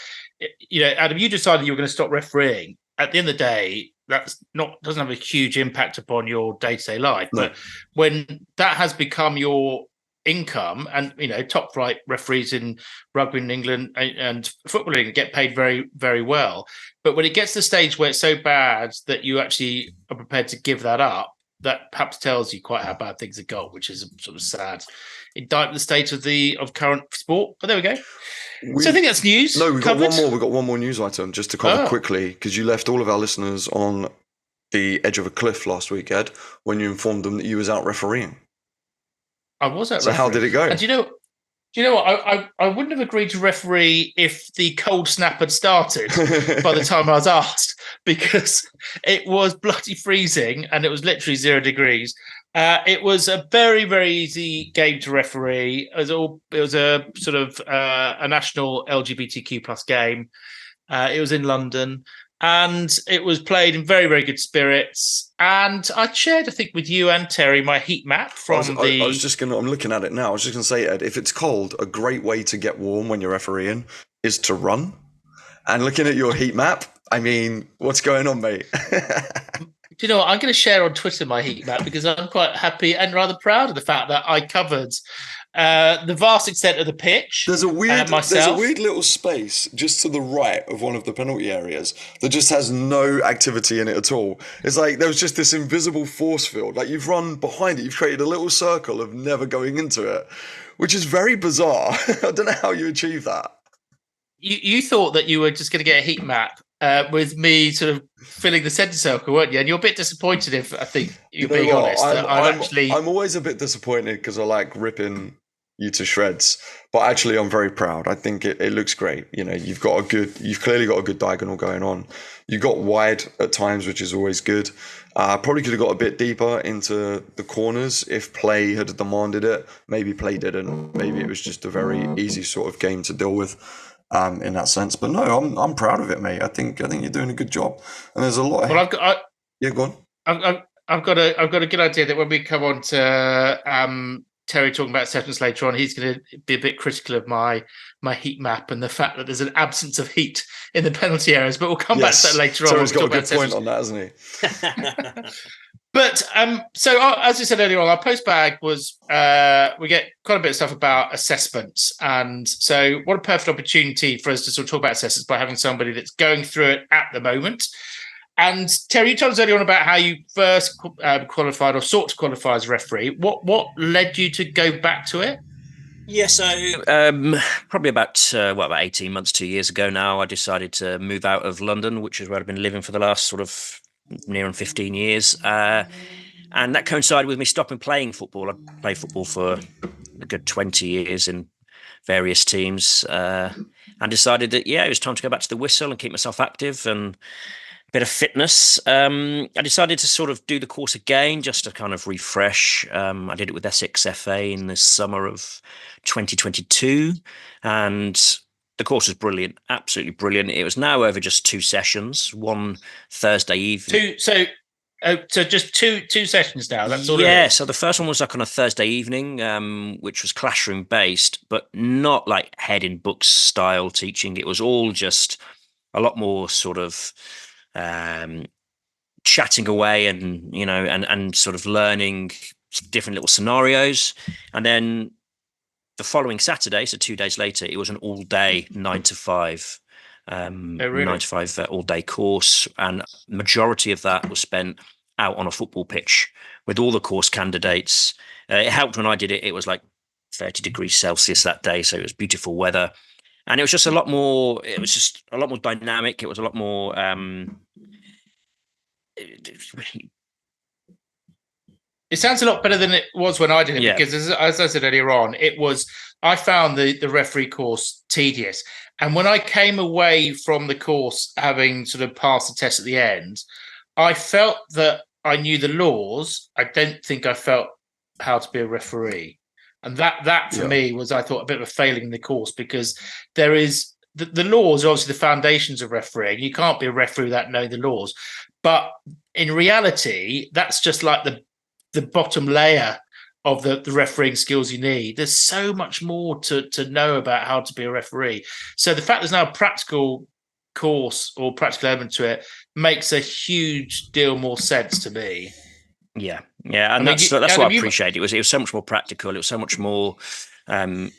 Adam, you decided you were going to stop refereeing. At the end of the day, doesn't have a huge impact upon your day-to-day life. No. But when that has become your income, and top flight referees in rugby in England and football in England get paid very, very well. But when it gets to the stage where it's so bad that you actually are prepared to give that up, that perhaps tells you quite how bad things have got, which is a sort of sad indictment of the state of current sport. But there we go. So I think that's news. No, we've covered. got one more. We've got one more news item just to cover quickly, because you left all of our listeners on the edge of a cliff last week, Ed, when you informed them that you was out refereeing. I was out. So how did it go? And do you know what? I wouldn't have agreed to referee if the cold snap had started by the time I was asked, because it was bloody freezing and it was literally 0 degrees. It was a very, very easy game to referee. It was a sort of a national LGBTQ plus game. It was in London, and it was played in very, very good spirits. And I shared, I think, with you and Terry, my heat map from I'm looking at it now. I was just going to say, Ed, if it's cold, a great way to get warm when you're refereeing is to run. And looking at your heat map, I mean, what's going on, mate? Do you know what? I'm going to share on Twitter my heat map because I'm quite happy and rather proud of the fact that I covered the vast extent of the pitch. There's a weird myself. little space just to the right of one of the penalty areas that just has no activity in it at all. It's like there was just this invisible force field. Like you've run behind it, you've created a little circle of never going into it, which is very bizarre. I don't know how you achieve that. You thought that you were just going to get a heat map with me sort of filling the centre circle, weren't you? And you're a bit disappointed if I think you're being honest. I'm always a bit disappointed because I like ripping you to shreds, but actually I'm very proud. I think it looks great. You've clearly got a good diagonal going on. You got wide at times, which is always good. Probably could have got a bit deeper into the corners if play had demanded it. Maybe play didn't. Maybe it was just a very easy sort of game to deal with. In that sense, but no, I'm proud of it, mate. I think you're doing a good job, and there's a lot. Yeah, go on. I've got a good idea that when we come on to Terry talking about sessions later on, he's going to be a bit critical of my heat map and the fact that there's an absence of heat in the penalty areas. But we'll come back to that later on. Terry's got a good point on that, hasn't he? But so as I said earlier on, our post bag was we get quite a bit of stuff about assessments, and so what a perfect opportunity for us to sort of talk about assessments by having somebody that's going through it at the moment. And Terry, you told us earlier on about how you first qualified or sought to qualify as a referee. What led you to go back to it? Yeah, so probably about 18 months, 2 years ago now, I decided to move out of London, which is where I've been living for the last sort of near on 15 years. And that coincided with me stopping playing football. I played football for a good 20 years in various teams, and decided that, yeah, it was time to go back to the whistle and keep myself active and bit of fitness. I decided to sort of do the course again just to kind of refresh. I did it with Essex FA in the summer of 2022, and the course was brilliant, absolutely brilliant. It was now over just 2 sessions, one Thursday evening. So just two sessions now. That's all. Yeah, so the first one was like on a Thursday evening, which was classroom based, but not like head in books style teaching. It was all just a lot more sort of chatting away and and sort of learning different little scenarios. And then the following Saturday, so 2 days later, it was an all day 9 to 5 really? 9 to 5 all day course, and majority of that was spent out on a football pitch with all the course candidates. It helped when I did it. It was like 30 degrees Celsius that day, so it was beautiful weather, and it was just a lot more. It was just a lot more dynamic. It was a lot more. It sounds a lot better than it was when I did it, because as I said earlier on, I found the referee course tedious. And when I came away from the course, having sort of passed the test at the end, I felt that I knew the laws. I don't think I felt how to be a referee. And that for me was, I thought, a bit of a failing in the course, because there is the laws are obviously the foundations of refereeing. You can't be a referee without knowing the laws. But in reality, that's just like the bottom layer of the refereeing skills you need. There's so much more to know about how to be a referee. So the fact there's now a practical course or practical element to it makes a huge deal more sense to me. Yeah, and that's what I appreciate. It was so much more practical. It was so much more, but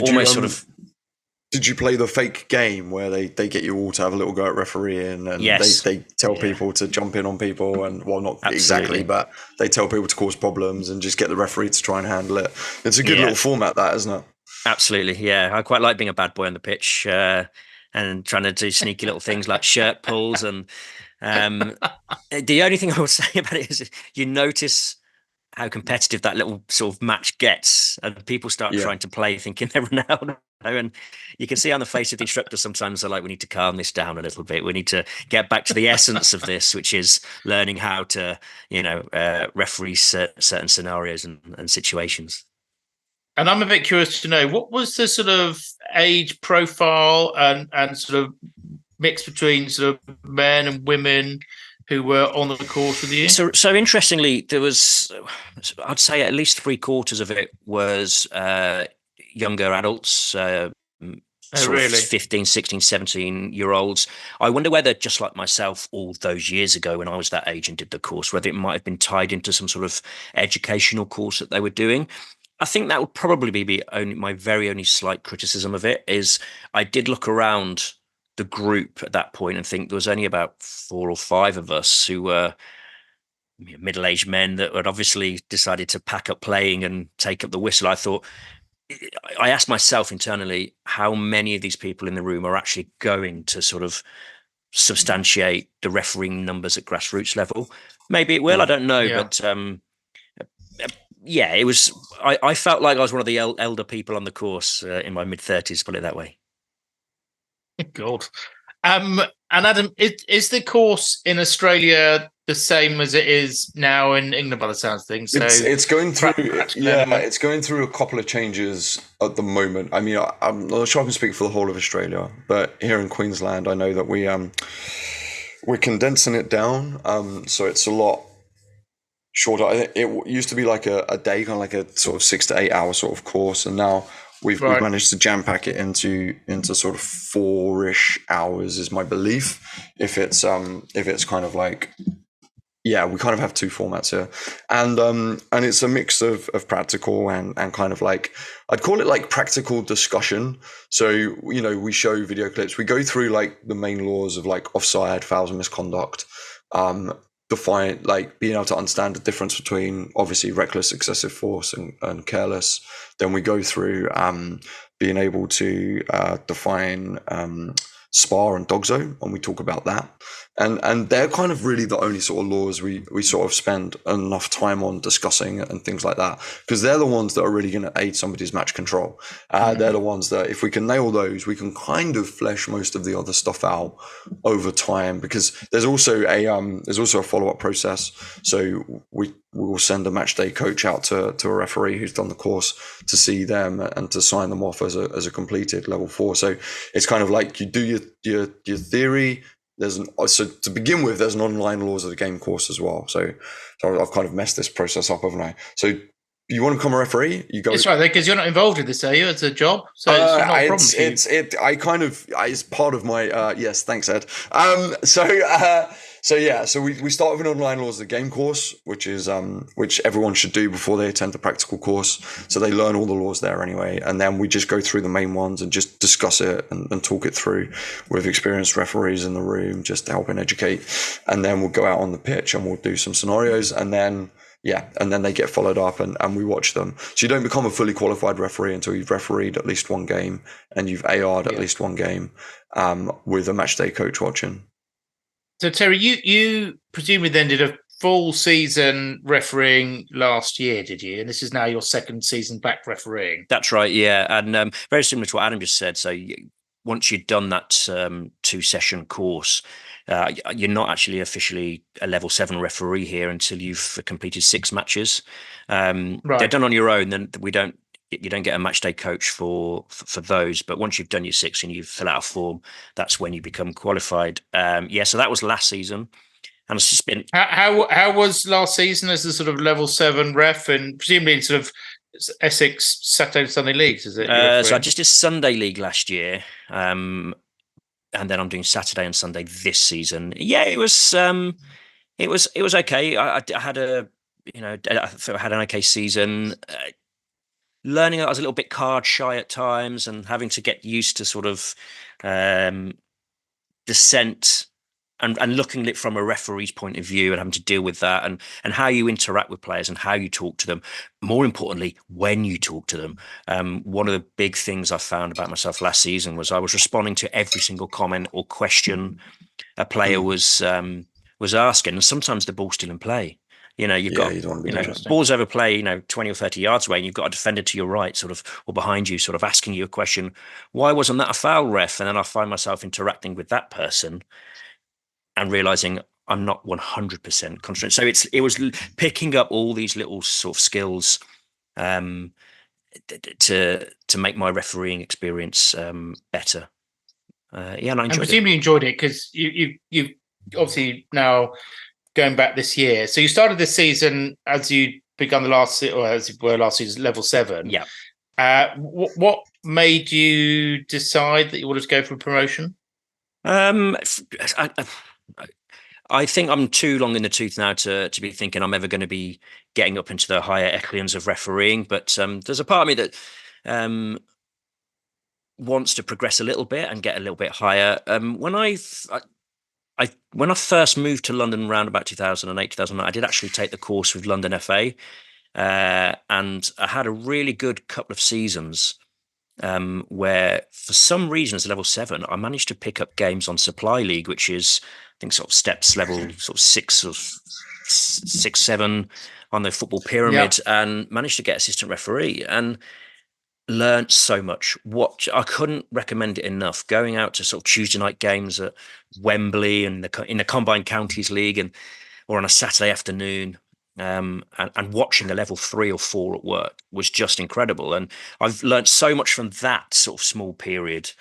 almost sort of. Did you play the fake game where they get you all to have a little go at refereeing, and they tell people to jump in on people, and not exactly, but they tell people to cause problems and just get the referee to try and handle it. It's a good little format, that, isn't it? Absolutely, yeah. I quite like being a bad boy on the pitch and trying to do sneaky little things like shirt pulls. And the only thing I would say about it is you notice how competitive that little sort of match gets, and people start trying to play thinking they're Ronaldo. And you can see on the face of the instructor sometimes they're like, we need to calm this down a little bit. We need to get back to the essence of this, which is learning how to, referee certain scenarios and situations. And I'm a bit curious to know, what was the sort of age profile and sort of mix between sort of men and women who were on the course with you? So interestingly, there was, I'd say at least 3/4 of it was younger adults, really? 15, 16, 17-year-olds. I wonder whether, just like myself all those years ago when I was that age and did the course, whether it might have been tied into some sort of educational course that they were doing. I think that would probably be my very only slight criticism of it. Is I did look around the group at that point and think there was only about 4 or 5 of us who were middle-aged men that had obviously decided to pack up playing and take up the whistle. I asked myself internally, how many of these people in the room are actually going to sort of substantiate the refereeing numbers at grassroots level? Maybe it will, I don't know. But it was, I felt like I was one of the elder people on the course in my mid-30s, put it that way. God. And Adam, is the course in Australia the same as it is now in England by the sounds of things? So it's going through it's going through a couple of changes at the moment. I mean, I'm not sure I can speak for the whole of Australia, but here in Queensland I know that we're condensing it down, so it's a lot shorter. I think it used to be like a day, kind of like a sort of 6 to 8 hour sort of course, and now we've managed to jam pack it into sort of 4-ish hours is my belief. If it's kind of like Yeah, we kind of have two formats here, and it's a mix of practical and kind of like, I'd call it like practical discussion. So we show video clips, we go through like the main laws of like offside, fouls, and misconduct, define like being able to understand the difference between obviously reckless, excessive force, and careless. Then we go through being able to define SPAR and DOGSO, and we talk about that. And they're kind of really the only sort of laws we sort of spend enough time on discussing and things like that, because they're the ones that are really going to aid somebody's match control. They're the ones that if we can nail those, we can kind of flesh most of the other stuff out over time, because there's also a follow-up process. So we will send a match day coach out to a referee who's done the course to see them and to sign them off as a completed level 4. So it's kind of like you do your theory. So to begin with, there's an online laws of the game course as well. So I've kind of messed this process up, haven't I? So you want to become a referee? You go. It's right, because you're not involved in this, are you? It's a job, so it's not a problem for you. It's part of my yes. Thanks, Ed. So we start with an online laws of the game course, which everyone should do before they attend the practical course. So they learn all the laws there anyway, and then we just go through the main ones and just discuss it and talk it through with experienced referees in the room, just to help and educate. And then we'll go out on the pitch and we'll do some scenarios, and then they get followed up and we watch them. So you don't become a fully qualified referee until you've refereed at least one game and you've AR'd at least one game with a match day coach watching. So Terry, you presumably then did a full season refereeing last year, did you? And this is now your second season back refereeing. That's right, yeah. And very similar to what Adam just said. So once you've done that 2-session course, you're not actually officially a level 7 referee here until you've completed 6 matches. Right. They're done on your own. Then you don't get a match day coach for those. But once you've done your 6 and you fill out a form, that's when you become qualified. So that was last season. And it's just been how was last season as a sort of level 7 ref, and presumably in sort of Essex Saturday and Sunday leagues, is it? So I just did Sunday league last year, and then I'm doing Saturday and Sunday this season. Yeah, it was okay. I had I thought I had an okay season. Learning, I was a little bit card shy at times, and having to get used to sort of dissent. And looking at it from a referee's point of view and having to deal with that and how you interact with players and how you talk to them. More importantly, when you talk to them. One of the big things I found about myself last season was I was responding to every single comment or question a player was asking. And sometimes the ball's still in play. You've got balls over play, 20 or 30 yards away, and you've got a defender to your right, sort of, or behind you, sort of asking you a question. Why wasn't that a foul, ref? And then I find myself interacting with that person and realizing I'm not 100% confident. So it was picking up all these little sort of skills to make my refereeing experience better. And I presumably enjoyed it because you obviously now going back this year. So you started this season as you begun as you were last season, level 7. Yeah. What made you decide that you wanted to go for a promotion? I think I'm too long in the tooth now to be thinking I'm ever going to be getting up into the higher echelons of refereeing. But there's a part of me that wants to progress a little bit and get a little bit higher. When I first moved to London around about 2008, 2009, I did actually take the course with London FA, and I had a really good couple of seasons. Where for some reason as a level 7, I managed to pick up games on Supply League, which is I think sort of steps level sort of 6 or 6, 7 on the football pyramid, and managed to get assistant referee and learned so much. I couldn't recommend it enough. Going out to sort of Tuesday night games at Wembley and in the Combined Counties League or on a Saturday afternoon. And watching the level 3 or 4 at work was just incredible. And I've learned so much from that sort of small period.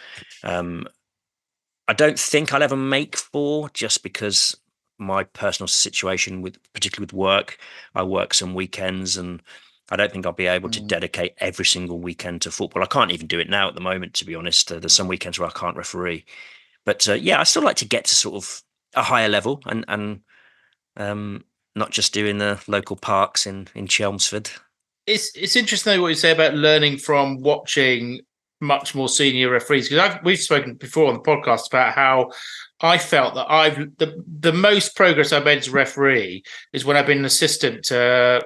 I don't think I'll ever make 4 just because my personal situation particularly with work. I work some weekends and I don't think I'll be able to dedicate every single weekend to football. I can't even do it now at the moment, to be honest. There's some weekends where I can't referee. But I still like to get to sort of a higher level and not just doing the local parks in Chelmsford. It's interesting though what you say about learning from watching much more senior referees, because we've spoken before on the podcast about how I felt that the most progress I've made as a referee is when I've been an assistant to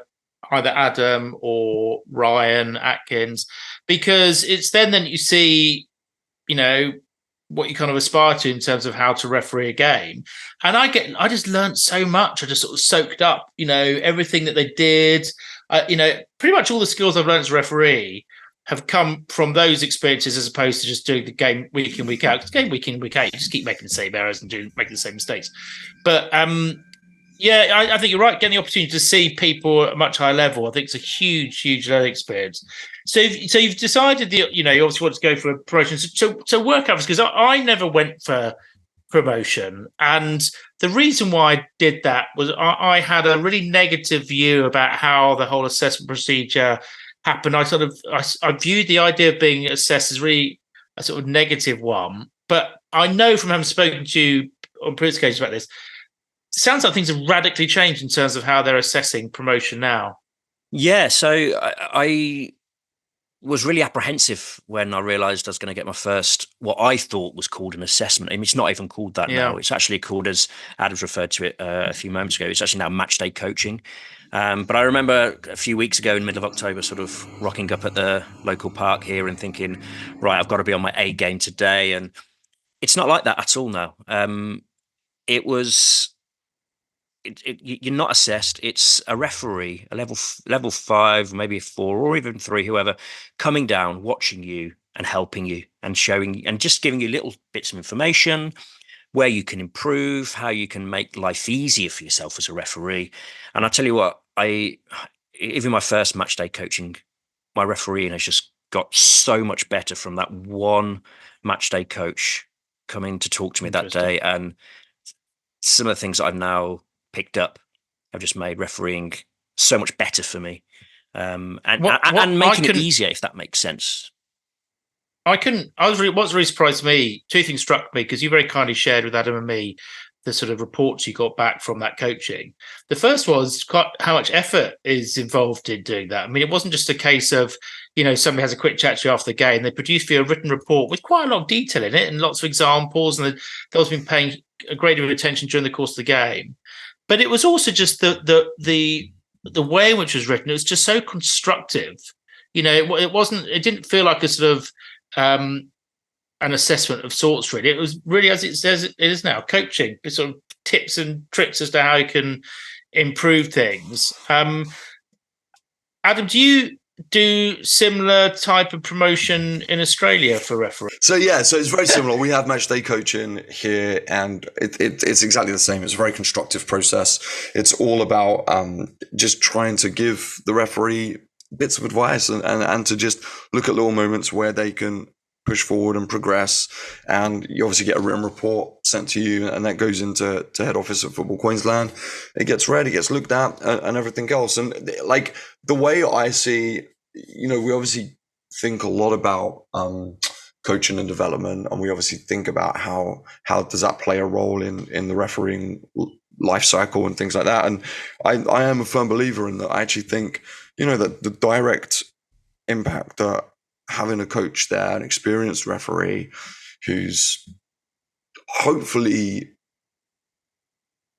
either Adam or Ryan Atkins, because it's then that you see, what you kind of aspire to in terms of how to referee a game. And I just learned so much. I just sort of soaked up, everything that they did. Pretty much all the skills I've learned as a referee have come from those experiences, as opposed to just doing the game week in, week out. Because game week in, week out, you just keep making the same errors and making the same mistakes. But I think you're right. Getting the opportunity to see people at a much higher level, I think it's a huge, huge learning experience. So you've decided that you obviously want to go for a promotion. So work up, because I never went for promotion, and the reason why I did that was I had a really negative view about how the whole assessment procedure happened. I viewed the idea of being assessed as really a sort of negative one. But I know from having spoken to you on previous occasions about this, it sounds like things have radically changed in terms of how they're assessing promotion now. Yeah, so I was really apprehensive when I realised I was going to get my first, what I thought was called an assessment. I mean, it's not even called that now. It's actually called, as Adam's referred to it a few moments ago, it's actually now match day coaching. But I remember a few weeks ago in the middle of October, sort of rocking up at the local park here and thinking, right, I've got to be on my A game today. And it's not like that at all now. It was... you're not assessed. It's a referee, a level 5, maybe a 4, or even 3, whoever, coming down, watching you and helping you and showing and just giving you little bits of information where you can improve, how you can make life easier for yourself as a referee. And I tell you what, even my first match day coaching, my refereeing has just got so much better from that one match day coach coming to talk to me that day. And some of the things that I've now picked up have just made refereeing so much better for me, and making it easier, if that makes sense. What's really surprised me, two things struck me, because you very kindly shared with Adam and me the sort of reports you got back from that coaching. The first was how much effort is involved in doing that. I mean, it wasn't just a case of, somebody has a quick chat to you after the game. They produced for you a written report with quite a lot of detail in it and lots of examples, and they've been paying a great deal of attention during the course of the game. But it was also just the way in which it was written. It was just so constructive. It didn't feel like a sort of an assessment of sorts, really. It was really, as it says, it is now coaching, sort of tips and tricks as to how you can improve things. Adam, do you do similar type of promotion in Australia for referees? So it's very similar. We have match day coaching here, and it's exactly the same. It's a very constructive process. It's all about just trying to give the referee bits of advice and to just look at little moments where they can push forward and progress. And you obviously get a written report sent to you, and that goes into head office at Football Queensland. It gets read, it gets looked at, and everything else. And like the way I see, we obviously think a lot about coaching and development, and we obviously think about how does that play a role in the refereeing life cycle and things like that. And I am a firm believer in that. I actually think, that the direct impact that having a coach there, an experienced referee who's hopefully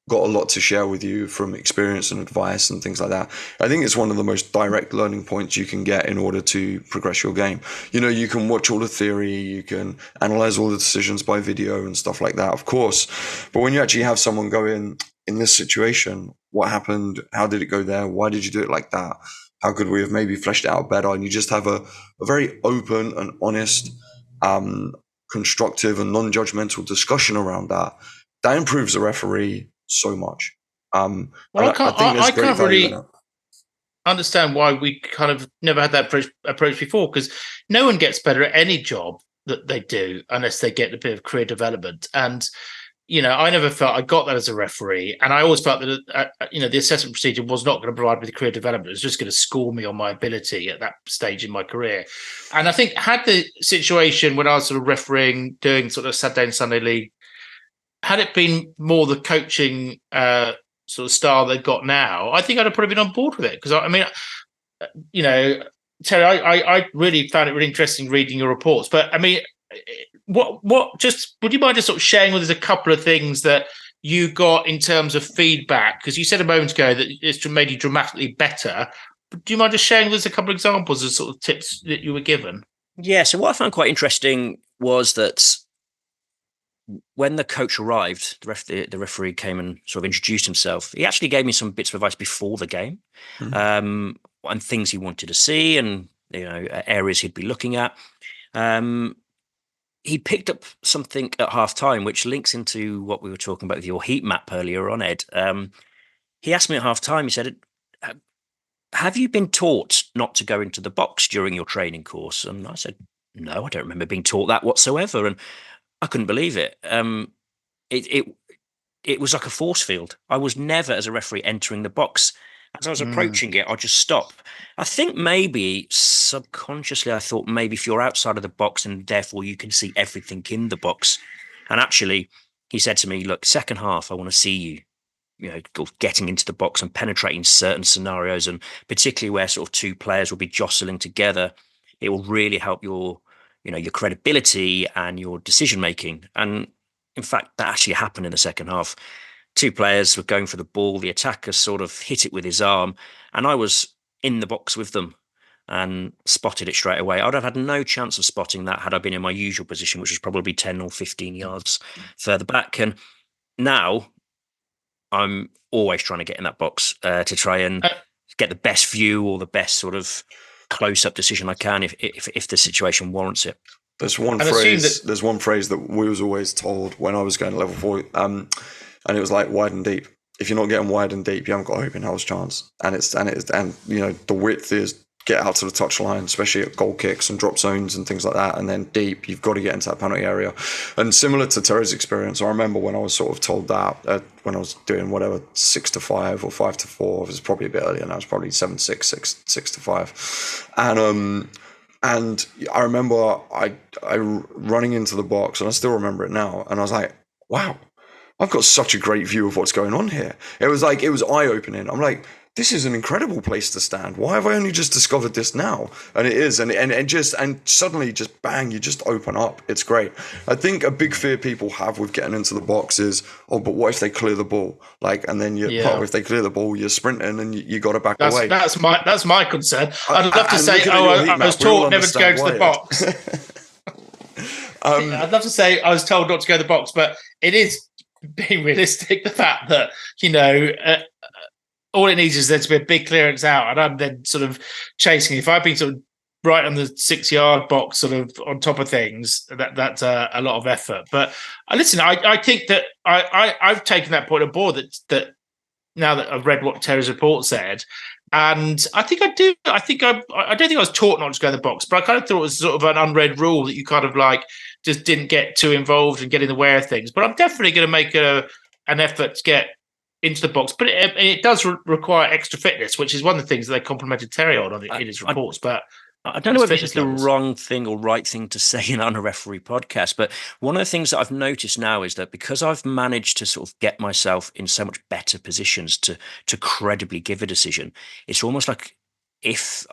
got a lot to share with you from experience and advice and things like that. I think it's one of the most direct learning points you can get in order to progress your game. You can watch all the theory, you can analyze all the decisions by video and stuff like that, of course. But when you actually have someone go in this situation, what happened? How did it go there? Why did you do it like that? How could we have maybe fleshed it out better? And you just have a very open and honest, constructive and non-judgmental discussion around that. That improves the referee so much. I can't really understand why we kind of never had that approach before, because no one gets better at any job that they do unless they get a bit of career development. And I never felt I got that as a referee, and I always felt that the assessment procedure was not going to provide me the career development. It was just going to school me on my ability at that stage in my career. And I think had the situation when I was sort of refereeing, doing sort of Saturday and Sunday league, had it been more the coaching sort of style they've got now, I think I'd have probably been on board with it. Because I mean, you know, Terry, I really found it really interesting reading your reports. But I mean, what just would you mind just sort of sharing with us a couple of things that you got in terms of feedback? Because you said a moment ago that it's made you dramatically better. But do you mind just sharing with us a couple of examples of sort of tips that you were given? Yeah. So what I found quite interesting was that when the coach arrived, the referee came and sort of introduced himself. He actually gave me some bits of advice before the game, and things he wanted to see, and areas he'd be looking at. He picked up something at half time, which links into what we were talking about with your heat map earlier on, Ed. He asked me at half time, he said, have you been taught not to go into the box during your training course? And I said, no, I don't remember being taught that whatsoever. And I couldn't believe it. It was like a force field. I was never, as a referee, entering the box. As I was approaching it, I'd just stop. I think maybe subconsciously I thought maybe if you're outside of the box and therefore you can see everything in the box. And actually, he said to me, look, second half, I want to see you getting into the box and penetrating certain scenarios, and particularly where sort of two players will be jostling together. It will really help your credibility and your decision making. And in fact, that actually happened in the second half. Two players were going for the ball. The attacker sort of hit it with his arm, and I was in the box with them and spotted it straight away. I'd have had no chance of spotting that had I been in my usual position, which was probably 10 or 15 yards further back. And now I'm always trying to get in that box to try and get the best view or the best sort of close-up decision I can if the situation warrants it. There's one phrase that we was always told when I was going to level 4, and it was like wide and deep. If you're not getting wide and deep, you haven't got a hope in hell's chance. And the width is get out to the touchline, especially at goal kicks and drop zones and things like that. And then deep, you've got to get into that penalty area. And similar to Terry's experience, I remember when I was sort of told that when I was doing whatever 6-5 or 5-4, it was probably a bit earlier. Now it was probably 7-6, 6-5, and I remember I running into the box, and I still remember it now. And I was like, wow, I've got such a great view of what's going on here. It was eye-opening. I'm like, this is an incredible place to stand. Why have I only just discovered this now? And it is, and suddenly just bang, you just open up. It's great. I think a big fear people have with getting into the box is, oh, but what if they clear the ball? And then if they clear the ball, you're sprinting and you got to back away. That's my concern. I'd love to say, I was taught never to go to the box. I'd love to say I was told not to go to the box, but it is being realistic. The fact that all it needs is there to be a big clearance out, and I'm then sort of chasing. If I've been sort of right on the 6-yard box, sort of on top of things, that's a lot of effort. But listen, I think that I've taken that point on board. That now that I've read what Terry's report said, and I think I do. I don't think I was taught not to go in the box, but I kind of thought it was sort of an unread rule that you kind of just didn't get too involved and get in the way of things. But I'm definitely going to make an effort to get into the box, but it does require extra fitness, which is one of the things that they complimented Terry on in his reports. But I don't know whether it's the wrong thing or right thing to say on a referee podcast, but one of the things that I've noticed now is that because I've managed to sort of get myself in so much better positions to credibly give a decision, it's almost like if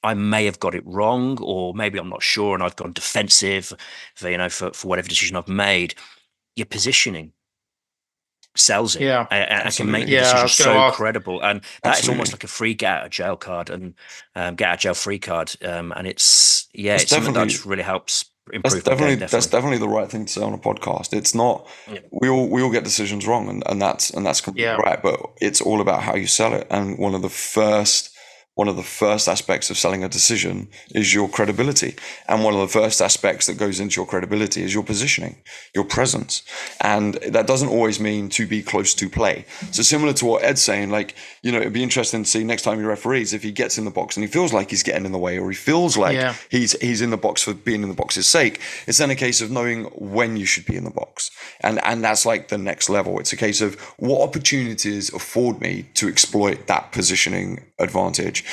I may have got it wrong, or maybe I'm not sure and I've gone defensive for whatever decision I've made, your positioning sells it. Yeah, and can make the decision so credible, and that is almost like a free get out of jail card and get out of jail free card. And it's something that just really helps improve. That's definitely the right thing to say on a podcast. It's not we all get decisions wrong, and that's completely right. But it's all about how you sell it. And one of the first aspects of selling a decision is your credibility. And one of the first aspects that goes into your credibility is your positioning, your presence. And that doesn't always mean to be close to play. So similar to what Ed's saying, it'd be interesting to see next time he referees, if he gets in the box and he feels like he's getting in the way, or he feels like he's in the box for being in the box's sake, it's then a case of knowing when you should be in the box. And that's like the next level. It's a case of what opportunities afford me to exploit that positioning advantage.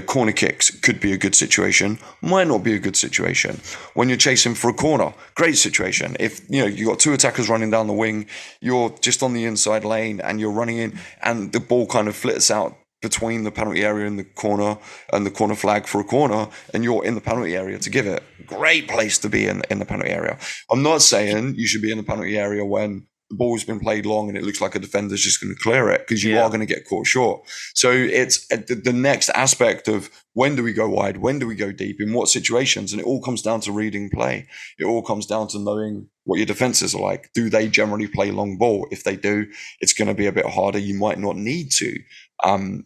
Corner kicks could be a good situation, might not be a good situation. When you're chasing for a corner, great situation. If you got two attackers running down the wing, you're just on the inside lane and you're running in, and the ball kind of flits out between the penalty area and the corner flag for a corner, and you're in the penalty area to give it. Great place to be in the penalty area. I'm not saying you should be in the penalty area when the ball's been played long and it looks like a defender's just going to clear it, because you are going to get caught short. So it's the next aspect of, when do we go wide? When do we go deep? In what situations? And it all comes down to reading play. It all comes down to knowing what your defenses are like. Do they generally play long ball? If they do, it's going to be a bit harder. You might not need to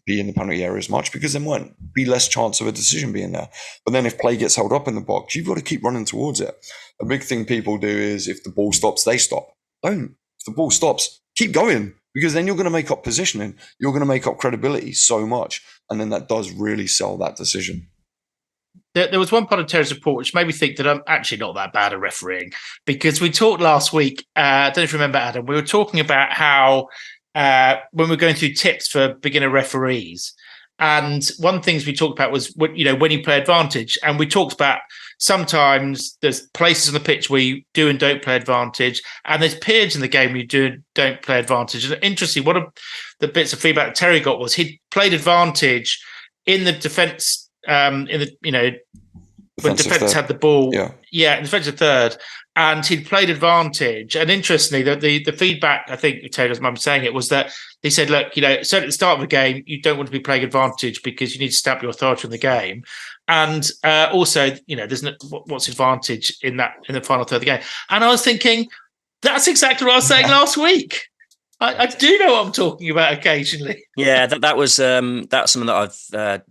be in the penalty area as much, because there might be less chance of a decision being there. But then if play gets held up in the box, you've got to keep running towards it. A big thing people do is, if the ball stops, they stop. Don't. If the ball stops, keep going, because then you're going to make up positioning. You're going to make up credibility so much. And then that does really sell that decision. There was one part of Terry's report which made me think that I'm actually not that bad at refereeing, because we talked last week, I don't know if you remember, Adam, we were talking about how when we're going through tips for beginner referees, and one of the things we talked about was when you play advantage, and we talked about sometimes there's places on the pitch where you do and don't play advantage, and there's periods in the game where you do and don't play advantage. And interestingly, one of the bits of feedback that Terry got was he'd played advantage in the defence, when defence had the ball, in defensive third, and he'd played advantage. And interestingly, the feedback, I think Taylor's mum saying it, was that they said, look, certainly at the start of the game, you don't want to be playing advantage because you need to stamp your authority on the game. And also, there's what's advantage in the final third of the game. And I was thinking, that's exactly what I was saying last week. I do know what I'm talking about occasionally. Yeah, that was that's something that I've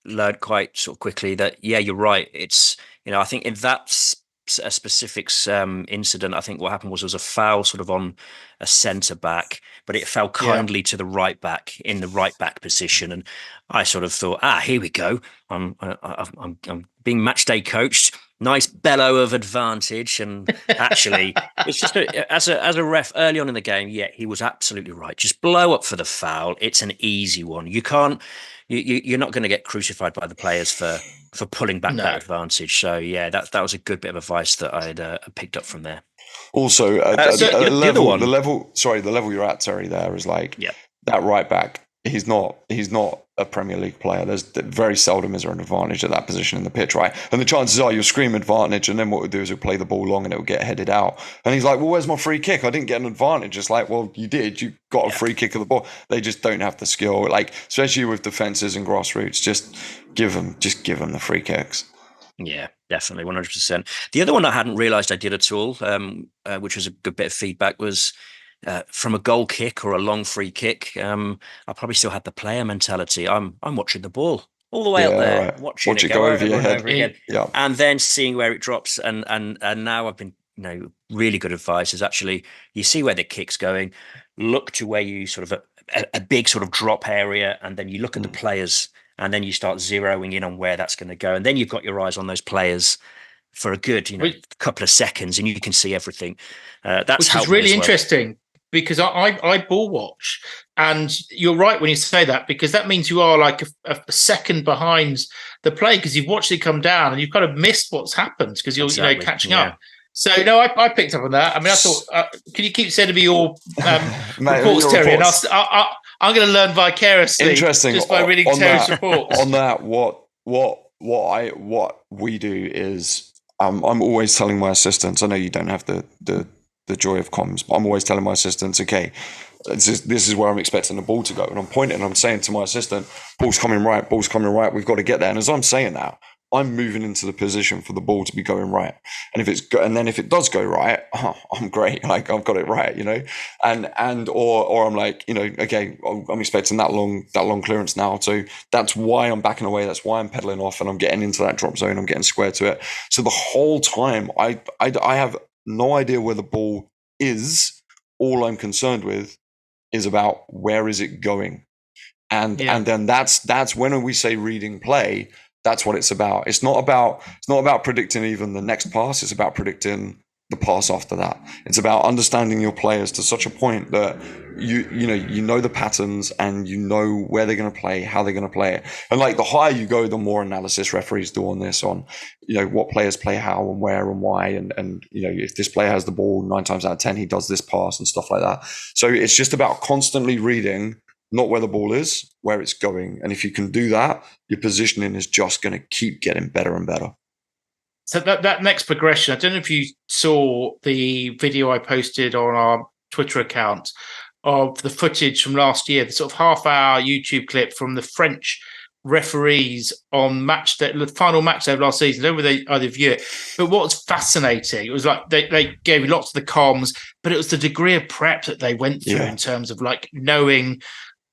learned quite sort of quickly. That you're right. It's I think in that a specific incident, I think what happened was there was a foul sort of on a centre back, but it fell kindly to the right back in the right back position, and I sort of thought, here we go. I'm being match day coached. Nice bellow of advantage, and actually, it's just as a ref early on in the game. Yeah, he was absolutely right. Just blow up for the foul. It's an easy one. You can't. You're not going to get crucified by the players for pulling back that advantage. So that was a good bit of advice that I'd picked up from there. Also, the level you're at, Terry, there is like that right back. He's not a Premier League player. There's very seldom is there an advantage at that position in the pitch, right? And the chances are you'll scream advantage, and then what we'll do is we'll play the ball long and it'll get headed out. And he's like, well, where's my free kick? I didn't get an advantage. It's like, well, you did. You got a free kick of the ball. They just don't have the skill. Like, especially with defences and grassroots, just give them the free kicks. Yeah, definitely, 100%. The other one I hadn't realised I did at all, which was a good bit of feedback, was from a goal kick or a long free kick. I probably still had the player mentality. I'm watching the ball all the way up there, watching it go over your head again, and then seeing where it drops. And now I've been, really good advice is actually, you see where the kick's going, look to where you sort of a big sort of drop area, and then you look at the players, and then you start zeroing in on where that's going to go, and then you've got your eyes on those players for a good, couple of seconds, and you can see everything. That's which is really interesting, because I ball watch, and you're right when you say that, because that means you are like a second behind the play, because you've watched it come down and you've kind of missed what's happened because you're catching up. So no, I picked up on that. I mean, I thought, can you keep sending me your reports, Terry? And I'm going to learn vicariously just by reading Terry's reports. On that, what we do is, I'm always telling my assistants. I know you don't have the joy of comms, but I'm always telling my assistants, okay, this is where I'm expecting the ball to go, and I'm pointing and I'm saying to my assistant, ball's coming right, we've got to get there. And as I'm saying that, I'm moving into the position for the ball to be going right. And if it does go right, I'm great. Like, I've got it right, or I'm like, okay, I'm expecting that long clearance now. So that's why I'm backing away. That's why I'm pedaling off, and I'm getting into that drop zone. I'm getting square to it. So the whole time I have no idea where the ball is. All I'm concerned with is about where is it going. And then that's when we say reading play, that's what it's about. It's not about predicting even the next pass. It's about predicting the pass after that. It's about understanding your players to such a point that you know the patterns and you know where they're going to play, how they're going to play it. And like the higher you go, the more analysis referees do on this, on what players play how and where and why, and if this player has the ball 9 times out of 10 he does this pass and stuff like that. So it's just about constantly reading not where the ball is, where it's going. And if you can do that, your positioning is just going to keep getting better and better. So that next progression, I don't know if you saw the video I posted on our Twitter account of the footage from last year, the sort of half-hour YouTube clip from the French referees on the final match day of last season. I don't know whether they either view it, but what's fascinating, it was like they gave me lots of the comms, but it was the degree of prep that they went through in terms of like knowing,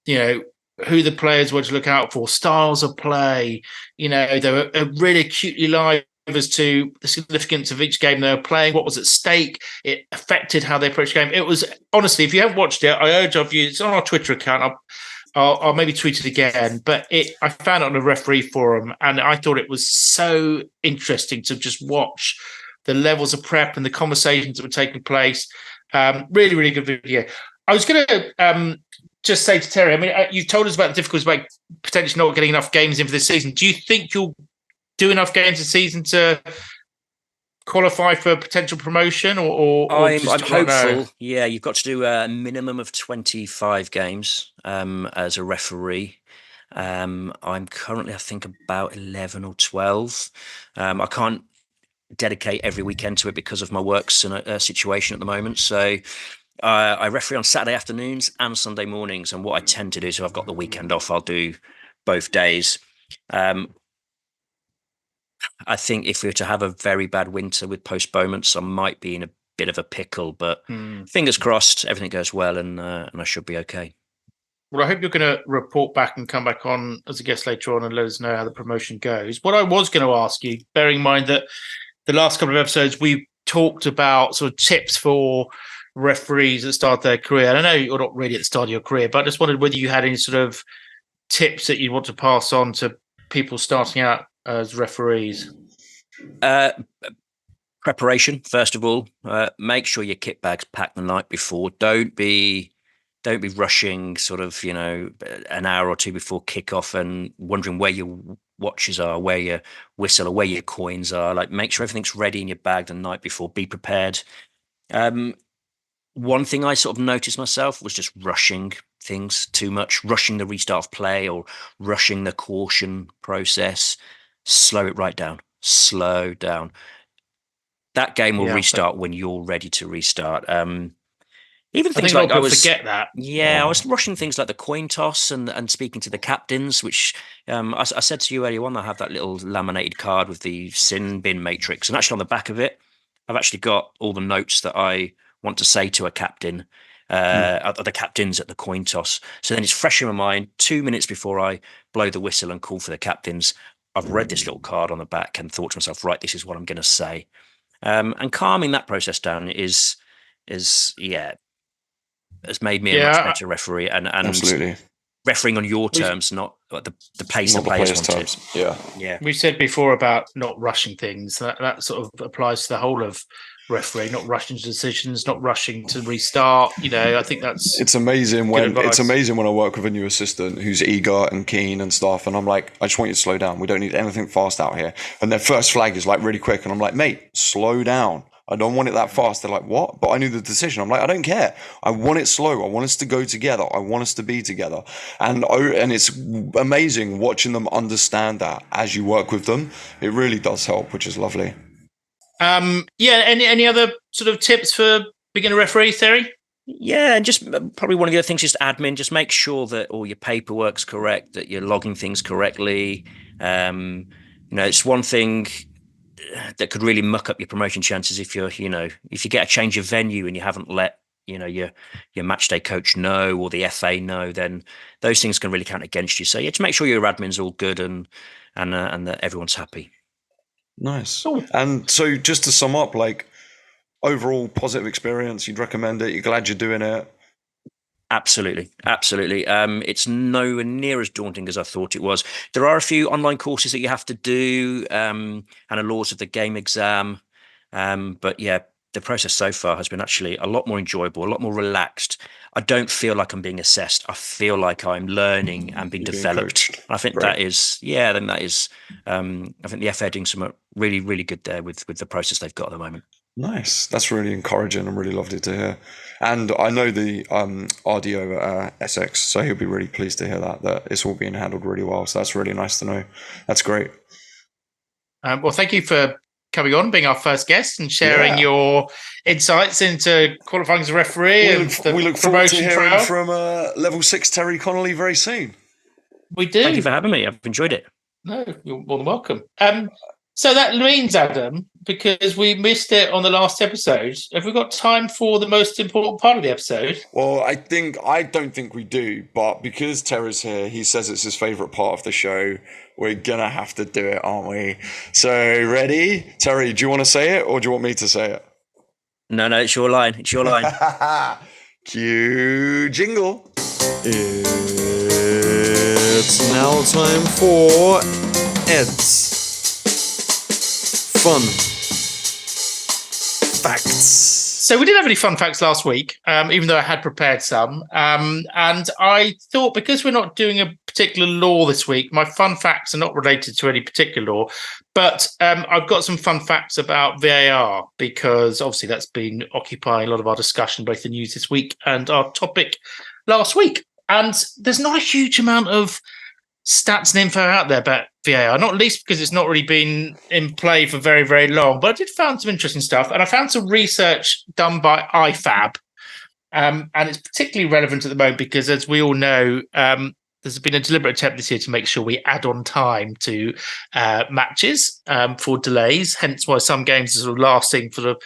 who the players were to look out for, styles of play. They were really acutely live as to the significance of each game they were playing, what was at stake. It affected how they approached the game. It was, honestly, if you haven't watched it, I urge of you, it's on our Twitter account. I'll maybe tweet it again, but I found it on a referee forum, and I thought it was so interesting to just watch the levels of prep and the conversations that were taking place. Really, really good video. I was going to just say to Terry, I mean, you told us about the difficulties about potentially not getting enough games in for this season. Do you think you'll do enough games this season to qualify for potential promotion, or I'm hopeful. Yeah, you've got to do a minimum of 25 games as a referee. I'm currently, I think, about 11 or 12. I can't dedicate every weekend to it because of my work's situation at the moment. So I referee on Saturday afternoons and Sunday mornings. And what I tend to do, so I've got the weekend off, I'll do both days. I think if we were to have a very bad winter with postponements, I might be in a bit of a pickle, but fingers crossed, everything goes well, and I should be okay. Well, I hope you're going to report back and come back on as a guest later on and let us know how the promotion goes. What I was going to ask you, bearing in mind that the last couple of episodes we talked about sort of tips for referees that start their career. And I know you're not really at the start of your career, but I just wondered whether you had any sort of tips that you'd want to pass on to people starting out as referees. Preparation, first of all. Make sure your kit bag's packed the night before. Don't be rushing sort of an hour or two before kickoff and wondering where your watches are, where your whistle, or where your coins are. Like, make sure everything's ready in your bag the night before. Be prepared. One thing I sort of noticed myself was just rushing things too much, rushing the restart of play or rushing the caution process. Slow it right down. Slow down. That game will restart when you're ready to restart. Even things like I forget that. Yeah, I was rushing things like the coin toss and speaking to the captains, which I said to you earlier on. I have that little laminated card with the sin bin matrix, and actually on the back of it, I've actually got all the notes that I want to say to a captain, the captains at the coin toss. So then it's fresh in my mind. 2 minutes before I blow the whistle and call for the captains, I've read this little card on the back and thought to myself, right, this is what I'm going to say. And calming that process down has made me a much better referee, and absolutely refereeing on your terms, not the pace the players want it. Yeah. We said before about not rushing things. That sort of applies to the whole of refereeing, not rushing to decisions, not rushing to restart. I think it's amazing when I work with a new assistant who's eager and keen and stuff, and I'm like, I just want you to slow down. We don't need anything fast out here. And their first flag is like really quick, and I'm like, mate, slow down. I don't want it that fast. They're like, what? But I knew the decision. I'm like, I don't care. I want it slow. I want us to go together. I want us to be together. And it's amazing watching them understand that as you work with them. It really does help, which is lovely. Any other sort of tips for beginner referees, Terry? Yeah, and just probably one of the other things, just admin. Just make sure that all your paperwork's correct, that you're logging things correctly. It's one thing that could really muck up your promotion chances if you get a change of venue and you haven't let your match day coach know, or the FA know, then those things can really count against you. So just make sure your admin's all good and that everyone's happy. Nice. Ooh. And so just to sum up, like, overall positive experience, you'd recommend it? You're glad you're doing it? Absolutely. It's nowhere near as daunting as I thought it was. There are a few online courses that you have to do, and a laws of the game exam. But yeah, the process so far has been actually a lot more enjoyable, a lot more relaxed. I don't feel like I'm being assessed. I feel like I'm learning and being You're being developed. coached. I think Great. that is, I think that is. I think the FA are doing some really, really good there with the process they've got at the moment. Nice. That's really encouraging and really lovely to hear. And I know the RD over at Essex, so he'll be really pleased to hear that it's all being handled really well. So that's really nice to know. That's great. Well, thank you for coming on, being our first guest, and sharing your insights into qualifying as a referee. We look forward to hearing from Level 6 Terry Connolly very soon. We do. Thank you for having me. I've enjoyed it. No, you're more than welcome. So that means, Adam, because we missed it on the last episode, have we got time for the most important part of the episode? Well, I don't think we do, but because Terry's here, he says it's his favourite part of the show. We're gonna have to do it, aren't we? So, ready? Terry, do you want to say it or do you want me to say it? No, it's your line. It's your line. Cue jingle. It's now time for Eds Fun Facts. So we didn't have any fun facts last week, even though I had prepared some. And I thought, because we're not doing a particular law this week, my fun facts are not related to any particular law. But I've got some fun facts about VAR, because obviously that's been occupying a lot of our discussion, both the news this week and our topic last week. And there's not a huge amount of stats and info out there about VAR, not least because it's not really been in play for very, very long. But I did find some interesting stuff, and I found some research done by IFAB, and it's particularly relevant at the moment because, as we all know, there's been a deliberate attempt this year to make sure we add on time to matches for delays, hence why some games are sort of lasting for the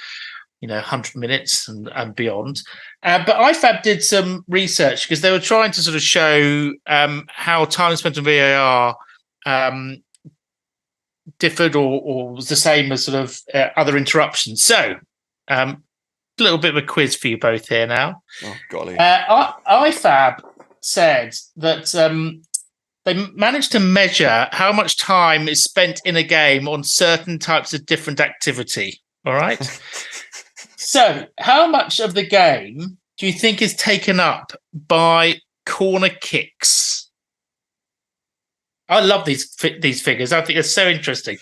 100 minutes and beyond. But IFAB did some research because they were trying to sort of show how time spent on VAR differed or was the same as sort of other interruptions. So a little bit of a quiz for you both here now. Oh, golly. IFAB said that they managed to measure how much time is spent in a game on certain types of different activity. All right. So, how much of the game do you think is taken up by corner kicks? I love these figures. I think they're so interesting.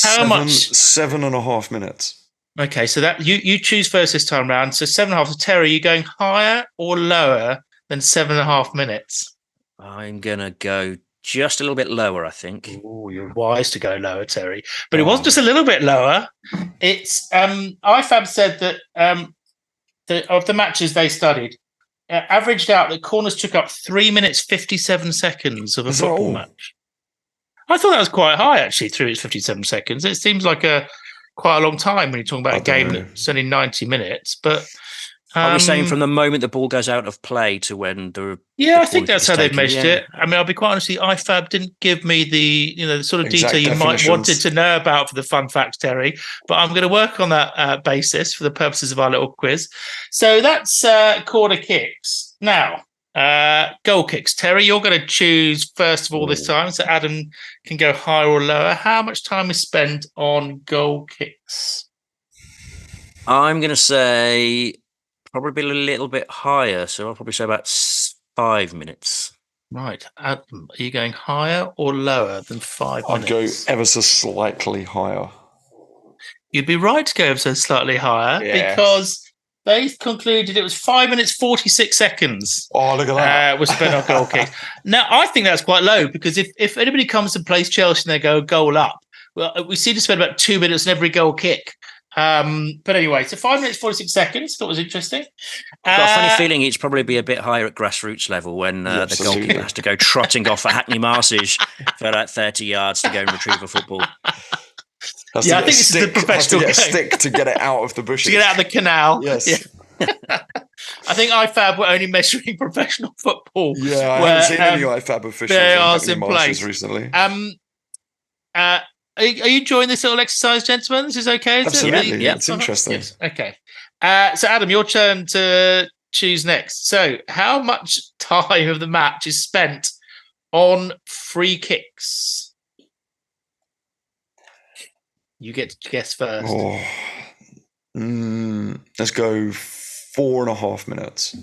How much? 7.5 minutes. Okay, so that you choose first this time round. So 7.5. So Terry, are you going higher or lower than 7.5 minutes? I'm gonna go just a little bit lower, I think. Oh, you're wise to go lower, Terry. But it wasn't just a little bit lower. It's IFAB said that of the matches they studied, averaged out that corners took up 3 minutes 57 seconds of a football match. I thought that was quite high, actually. 3 minutes 57 seconds. It seems like quite a long time when you're talking about a game that's only 90 minutes. But are we saying from the moment the ball goes out of play to when the I think that's how they've measured it. I mean, I'll be quite honest, IFAB didn't give me the sort of detail you might wanted to know about for the fun facts, Terry. But I'm going to work on that basis for the purposes of our little quiz. So that's corner kicks. Now, goal kicks. Terry, you're going to choose first of all this time, so Adam can go higher or lower. How much time is spent on goal kicks? I'm going to say probably a little bit higher, so I'll probably say about 5 minutes. Right. Adam, are you going higher or lower than 5 minutes? I'd go ever so slightly higher. You'd be right to go ever so slightly higher because they concluded it was 5 minutes 46 seconds. Oh, look at that! Was spent on goal kicks. Now, I think that's quite low because if anybody comes and plays Chelsea and they go goal up, well, we seem to spend about 2 minutes on every goal kick. But anyway, so 5 minutes 46 seconds. That was interesting. I've got a funny feeling it's probably be a bit higher at grassroots level when the goalkeeper has to go trotting off at Hackney Marsage for like 30 yards to go and retrieve a football. I think this is the professional game. Stick to get it out of the bushes. To get out of the canal. Yes. Yeah. I think IFAB were only measuring professional football. Yeah, I haven't seen any IFAB officials in place recently. Are you enjoying this little exercise, gentlemen? This is okay? Absolutely. Yeah, it's interesting. Yes. Okay. So, Adam, your turn to choose next. So, how much time of the match is spent on free kicks? You get to guess first. Let's go 4.5 minutes.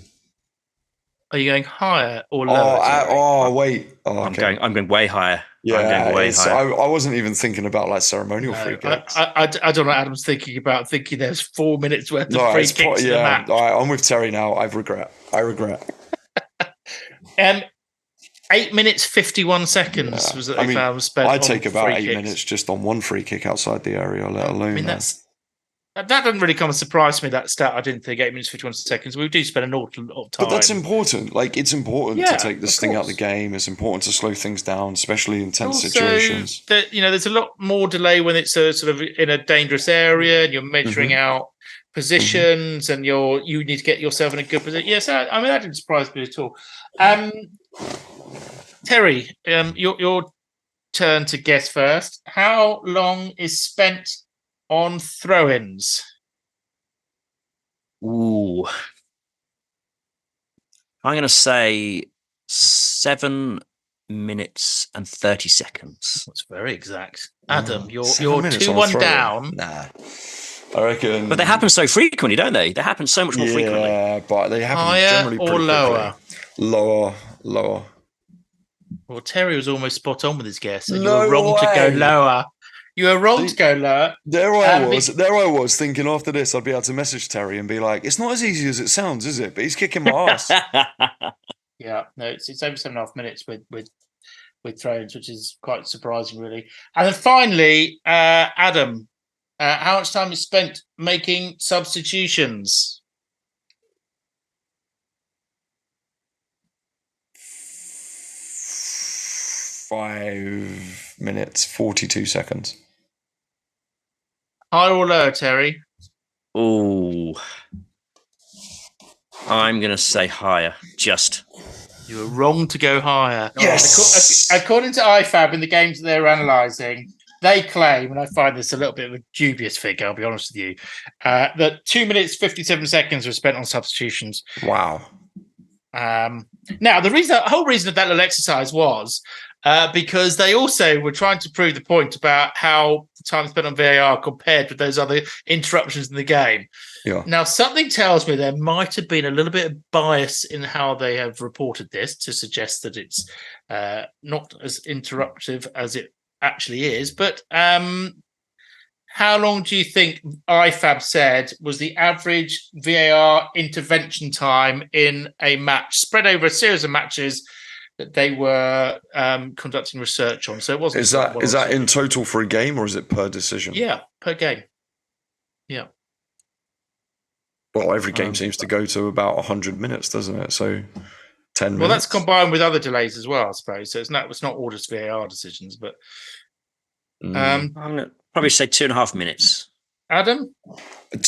Are you going higher or lower? Wait. Oh, okay. I'm going way higher. Yeah, I'm going way higher. I wasn't even thinking about like ceremonial free kicks. I don't know what Adam's thinking about. Thinking there's 4 minutes worth of free kicks in the match. All right, I'm with Terry now. I regret. 8 minutes 51 seconds was that they found spent. I'd take about 8 kicks. minutes just on one free kick outside the area, let alone. That doesn't really come as a surprise to me, that stat. I didn't think 8 minutes 51 seconds. We do spend an awful lot of time. But that's important. Like, it's important to take the sting out of the game. It's important to slow things down, especially in tense situations. There's a lot more delay when it's sort of in a dangerous area and you're measuring out positions and you need to get yourself in a good position. Yes, I mean, that didn't surprise me at all. Terry, your turn to guess first. How long is spent on throw-ins? Ooh. I'm going to say 7 minutes and 30 seconds. That's very exact. Adam, you're 2-1 down. Nah. I reckon. But they happen so frequently, don't they? They happen so much more frequently. Yeah, but they happen higher generally or pretty lower? Quickly. Lower. Well, Terry was almost spot on with his guess. And you were wrong to go lower. You were wrong to go lower. There I was thinking after this I'd be able to message Terry and be like, it's not as easy as it sounds, is it? But he's kicking my ass. Yeah, no, it's over 7.5 minutes with throws, which is quite surprising, really. And then finally, Adam, how much time is spent making substitutions? 5 minutes, 42 seconds. Higher or lower, Terry? Oh, I'm going to say higher. Just. You were wrong to go higher. Yes. According to IFAB, in the games that they're analysing, they claim, and I find this a little bit of a dubious figure, I'll be honest with you, that 2 minutes, 57 seconds were spent on substitutions. Wow. Now, the whole reason of that little exercise was because they also were trying to prove the point about how the time spent on VAR compared with those other interruptions in the game. Yeah. Now, something tells me there might have been a little bit of bias in how they have reported this to suggest that it's not as interruptive as it actually is. But how long do you think IFAB said was the average VAR intervention time in a match spread over a series of matches that they were conducting research on? So it wasn't. Is that in total for a game or is it per decision? Yeah, per game. Yeah. Well, every game seems to go to about 100 minutes, doesn't it? So 10 minutes. Well, that's combined with other delays as well, I suppose. So it's not all just VAR decisions, but I'm going to probably say 2.5 minutes. Adam?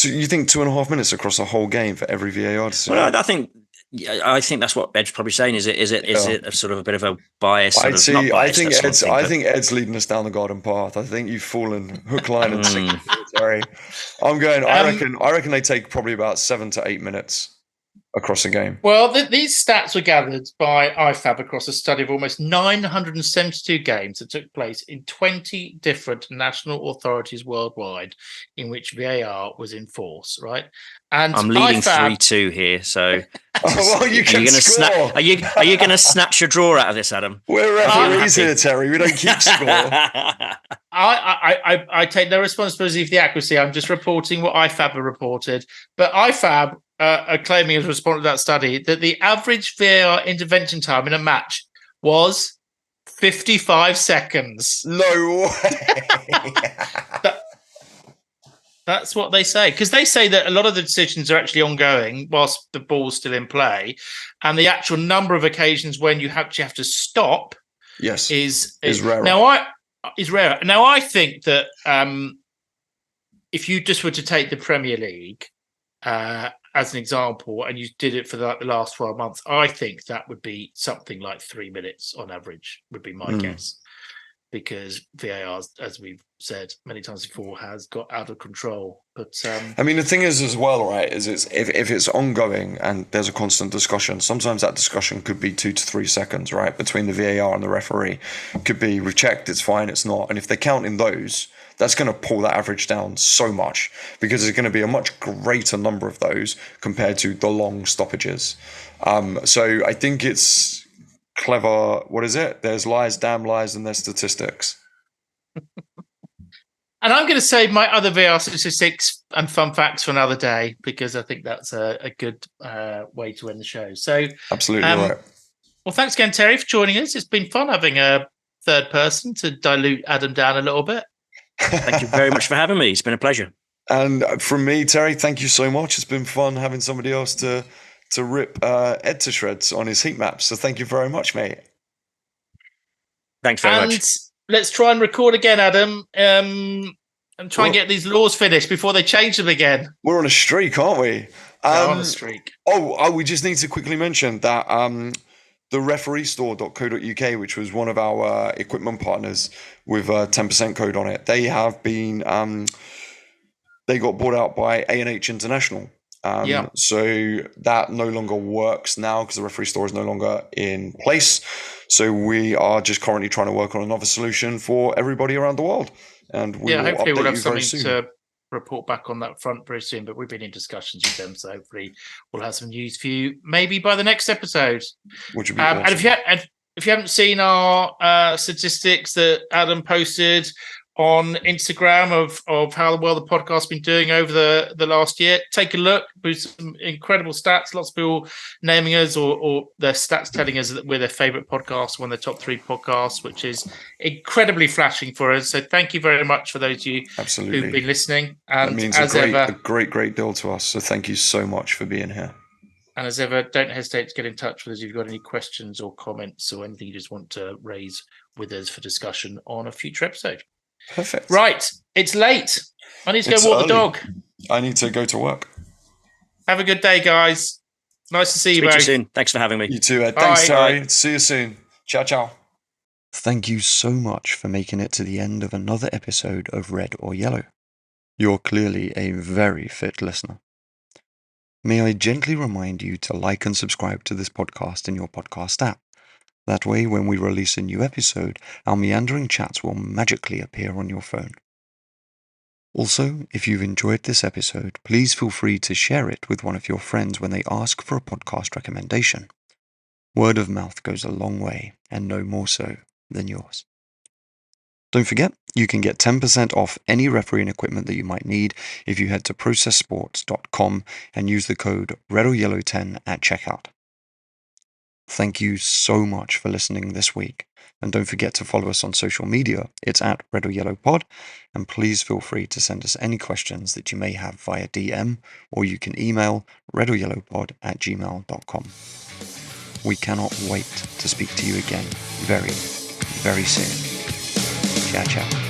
You think 2.5 minutes across a whole game for every VAR decision? Well, I think that's what Ed's probably saying. Is it a sort of a bit of a bias? I think Ed's leading us down the garden path. I think you've fallen hook, line, and sinker. Sorry, I'm going. I reckon they take probably about 7 to 8 minutes across a game. Well, these stats were gathered by IFAB across a study of almost 972 games that took place in 20 different national authorities worldwide in which VAR was in force, right? And I'm leading 3-2 here, so well, you can score. Are you going to snatch your draw out of this, Adam? We're referees here, Terry. We don't keep score. I take no responsibility for the accuracy. I'm just reporting what IFAB have reported. But IFAB are claiming, as a response to that study, that the average VAR intervention time in a match was 55 seconds. No way. That's what they say. Because they say that a lot of the decisions are actually ongoing whilst the ball's still in play. And the actual number of occasions when you actually have to stop is rarer. Now, I think that if you just were to take the Premier League as an example, and you did it for the last 12 months, I think that would be something like 3 minutes on average, would be my guess. Because VAR, as we've said many times before, has got out of control. But I mean, the thing is as well, right, is if it's ongoing and there's a constant discussion, sometimes that discussion could be 2 to 3 seconds, right, between the VAR and the referee. It could be, we've checked, it's fine, it's not. And if they're counting those, that's going to pull that average down so much, because there's going to be a much greater number of those compared to the long stoppages. So I think it's clever. What is it? There's lies, damn lies, and there's statistics. And I'm going to save my other VR statistics and fun facts for another day, because I think that's a good way to end the show. So Absolutely right. Well, thanks again, Terry, for joining us. It's been fun having a third person to dilute Adam down a little bit. Thank you very much for having me. It's been a pleasure. And from me, Terry, thank you so much. It's been fun having somebody else to rip Ed to shreds on his heat maps. So thank you very much, mate. Thanks very much. Let's try and record again, Adam, and try and get these laws finished before they change them again. We're on a streak, aren't we? We're on a streak. Oh, we just need to quickly mention that the refereestore.co.uk, which was one of our equipment partners with a 10% code on it, they have been they got bought out by A&H International. So that no longer works now because the referee store is no longer in place. So we are just currently trying to work on another solution for everybody around the world. And hopefully we'll have something soon to report back on that front very soon. But we've been in discussions with them, so hopefully we'll have some news for you maybe by the next episode. Which would be awesome. And if you haven't seen our statistics that Adam posted on Instagram of how well the podcast's been doing over the last year, take a look. There's some incredible stats. Lots of people naming us or their stats telling us that we're their favourite podcast, one of the top 3 podcasts, which is incredibly flashing for us. So thank you very much for those of you who've been listening. And that means a great deal to us. So thank you so much for being here. And as ever, don't hesitate to get in touch with us if you've got any questions or comments or anything you just want to raise with us for discussion on a future episode. Perfect. Right. It's late. I need to go walk the dog. I need to go to work. Have a good day, guys. Nice to see you, Speak to Barry. you soon. Thanks for having me. You too, Ed. Thanks, Terry. See you soon. Ciao, ciao. Thank you so much for making it to the end of another episode of Red or Yellow. You're clearly a very fit listener. May I gently remind you to like and subscribe to this podcast in your podcast app. That way, when we release a new episode, our meandering chats will magically appear on your phone. Also, if you've enjoyed this episode, please feel free to share it with one of your friends when they ask for a podcast recommendation. Word of mouth goes a long way, and no more so than yours. Don't forget, you can get 10% off any refereeing equipment that you might need if you head to processports.com and use the code REDORYELLOW10 at checkout. Thank you so much for listening this week. And don't forget to follow us on social media. It's at Red or Yellow Pod. And please feel free to send us any questions that you may have via DM, or you can email redoryellowpod@gmail.com. We cannot wait to speak to you again very, very soon. Ciao, ciao.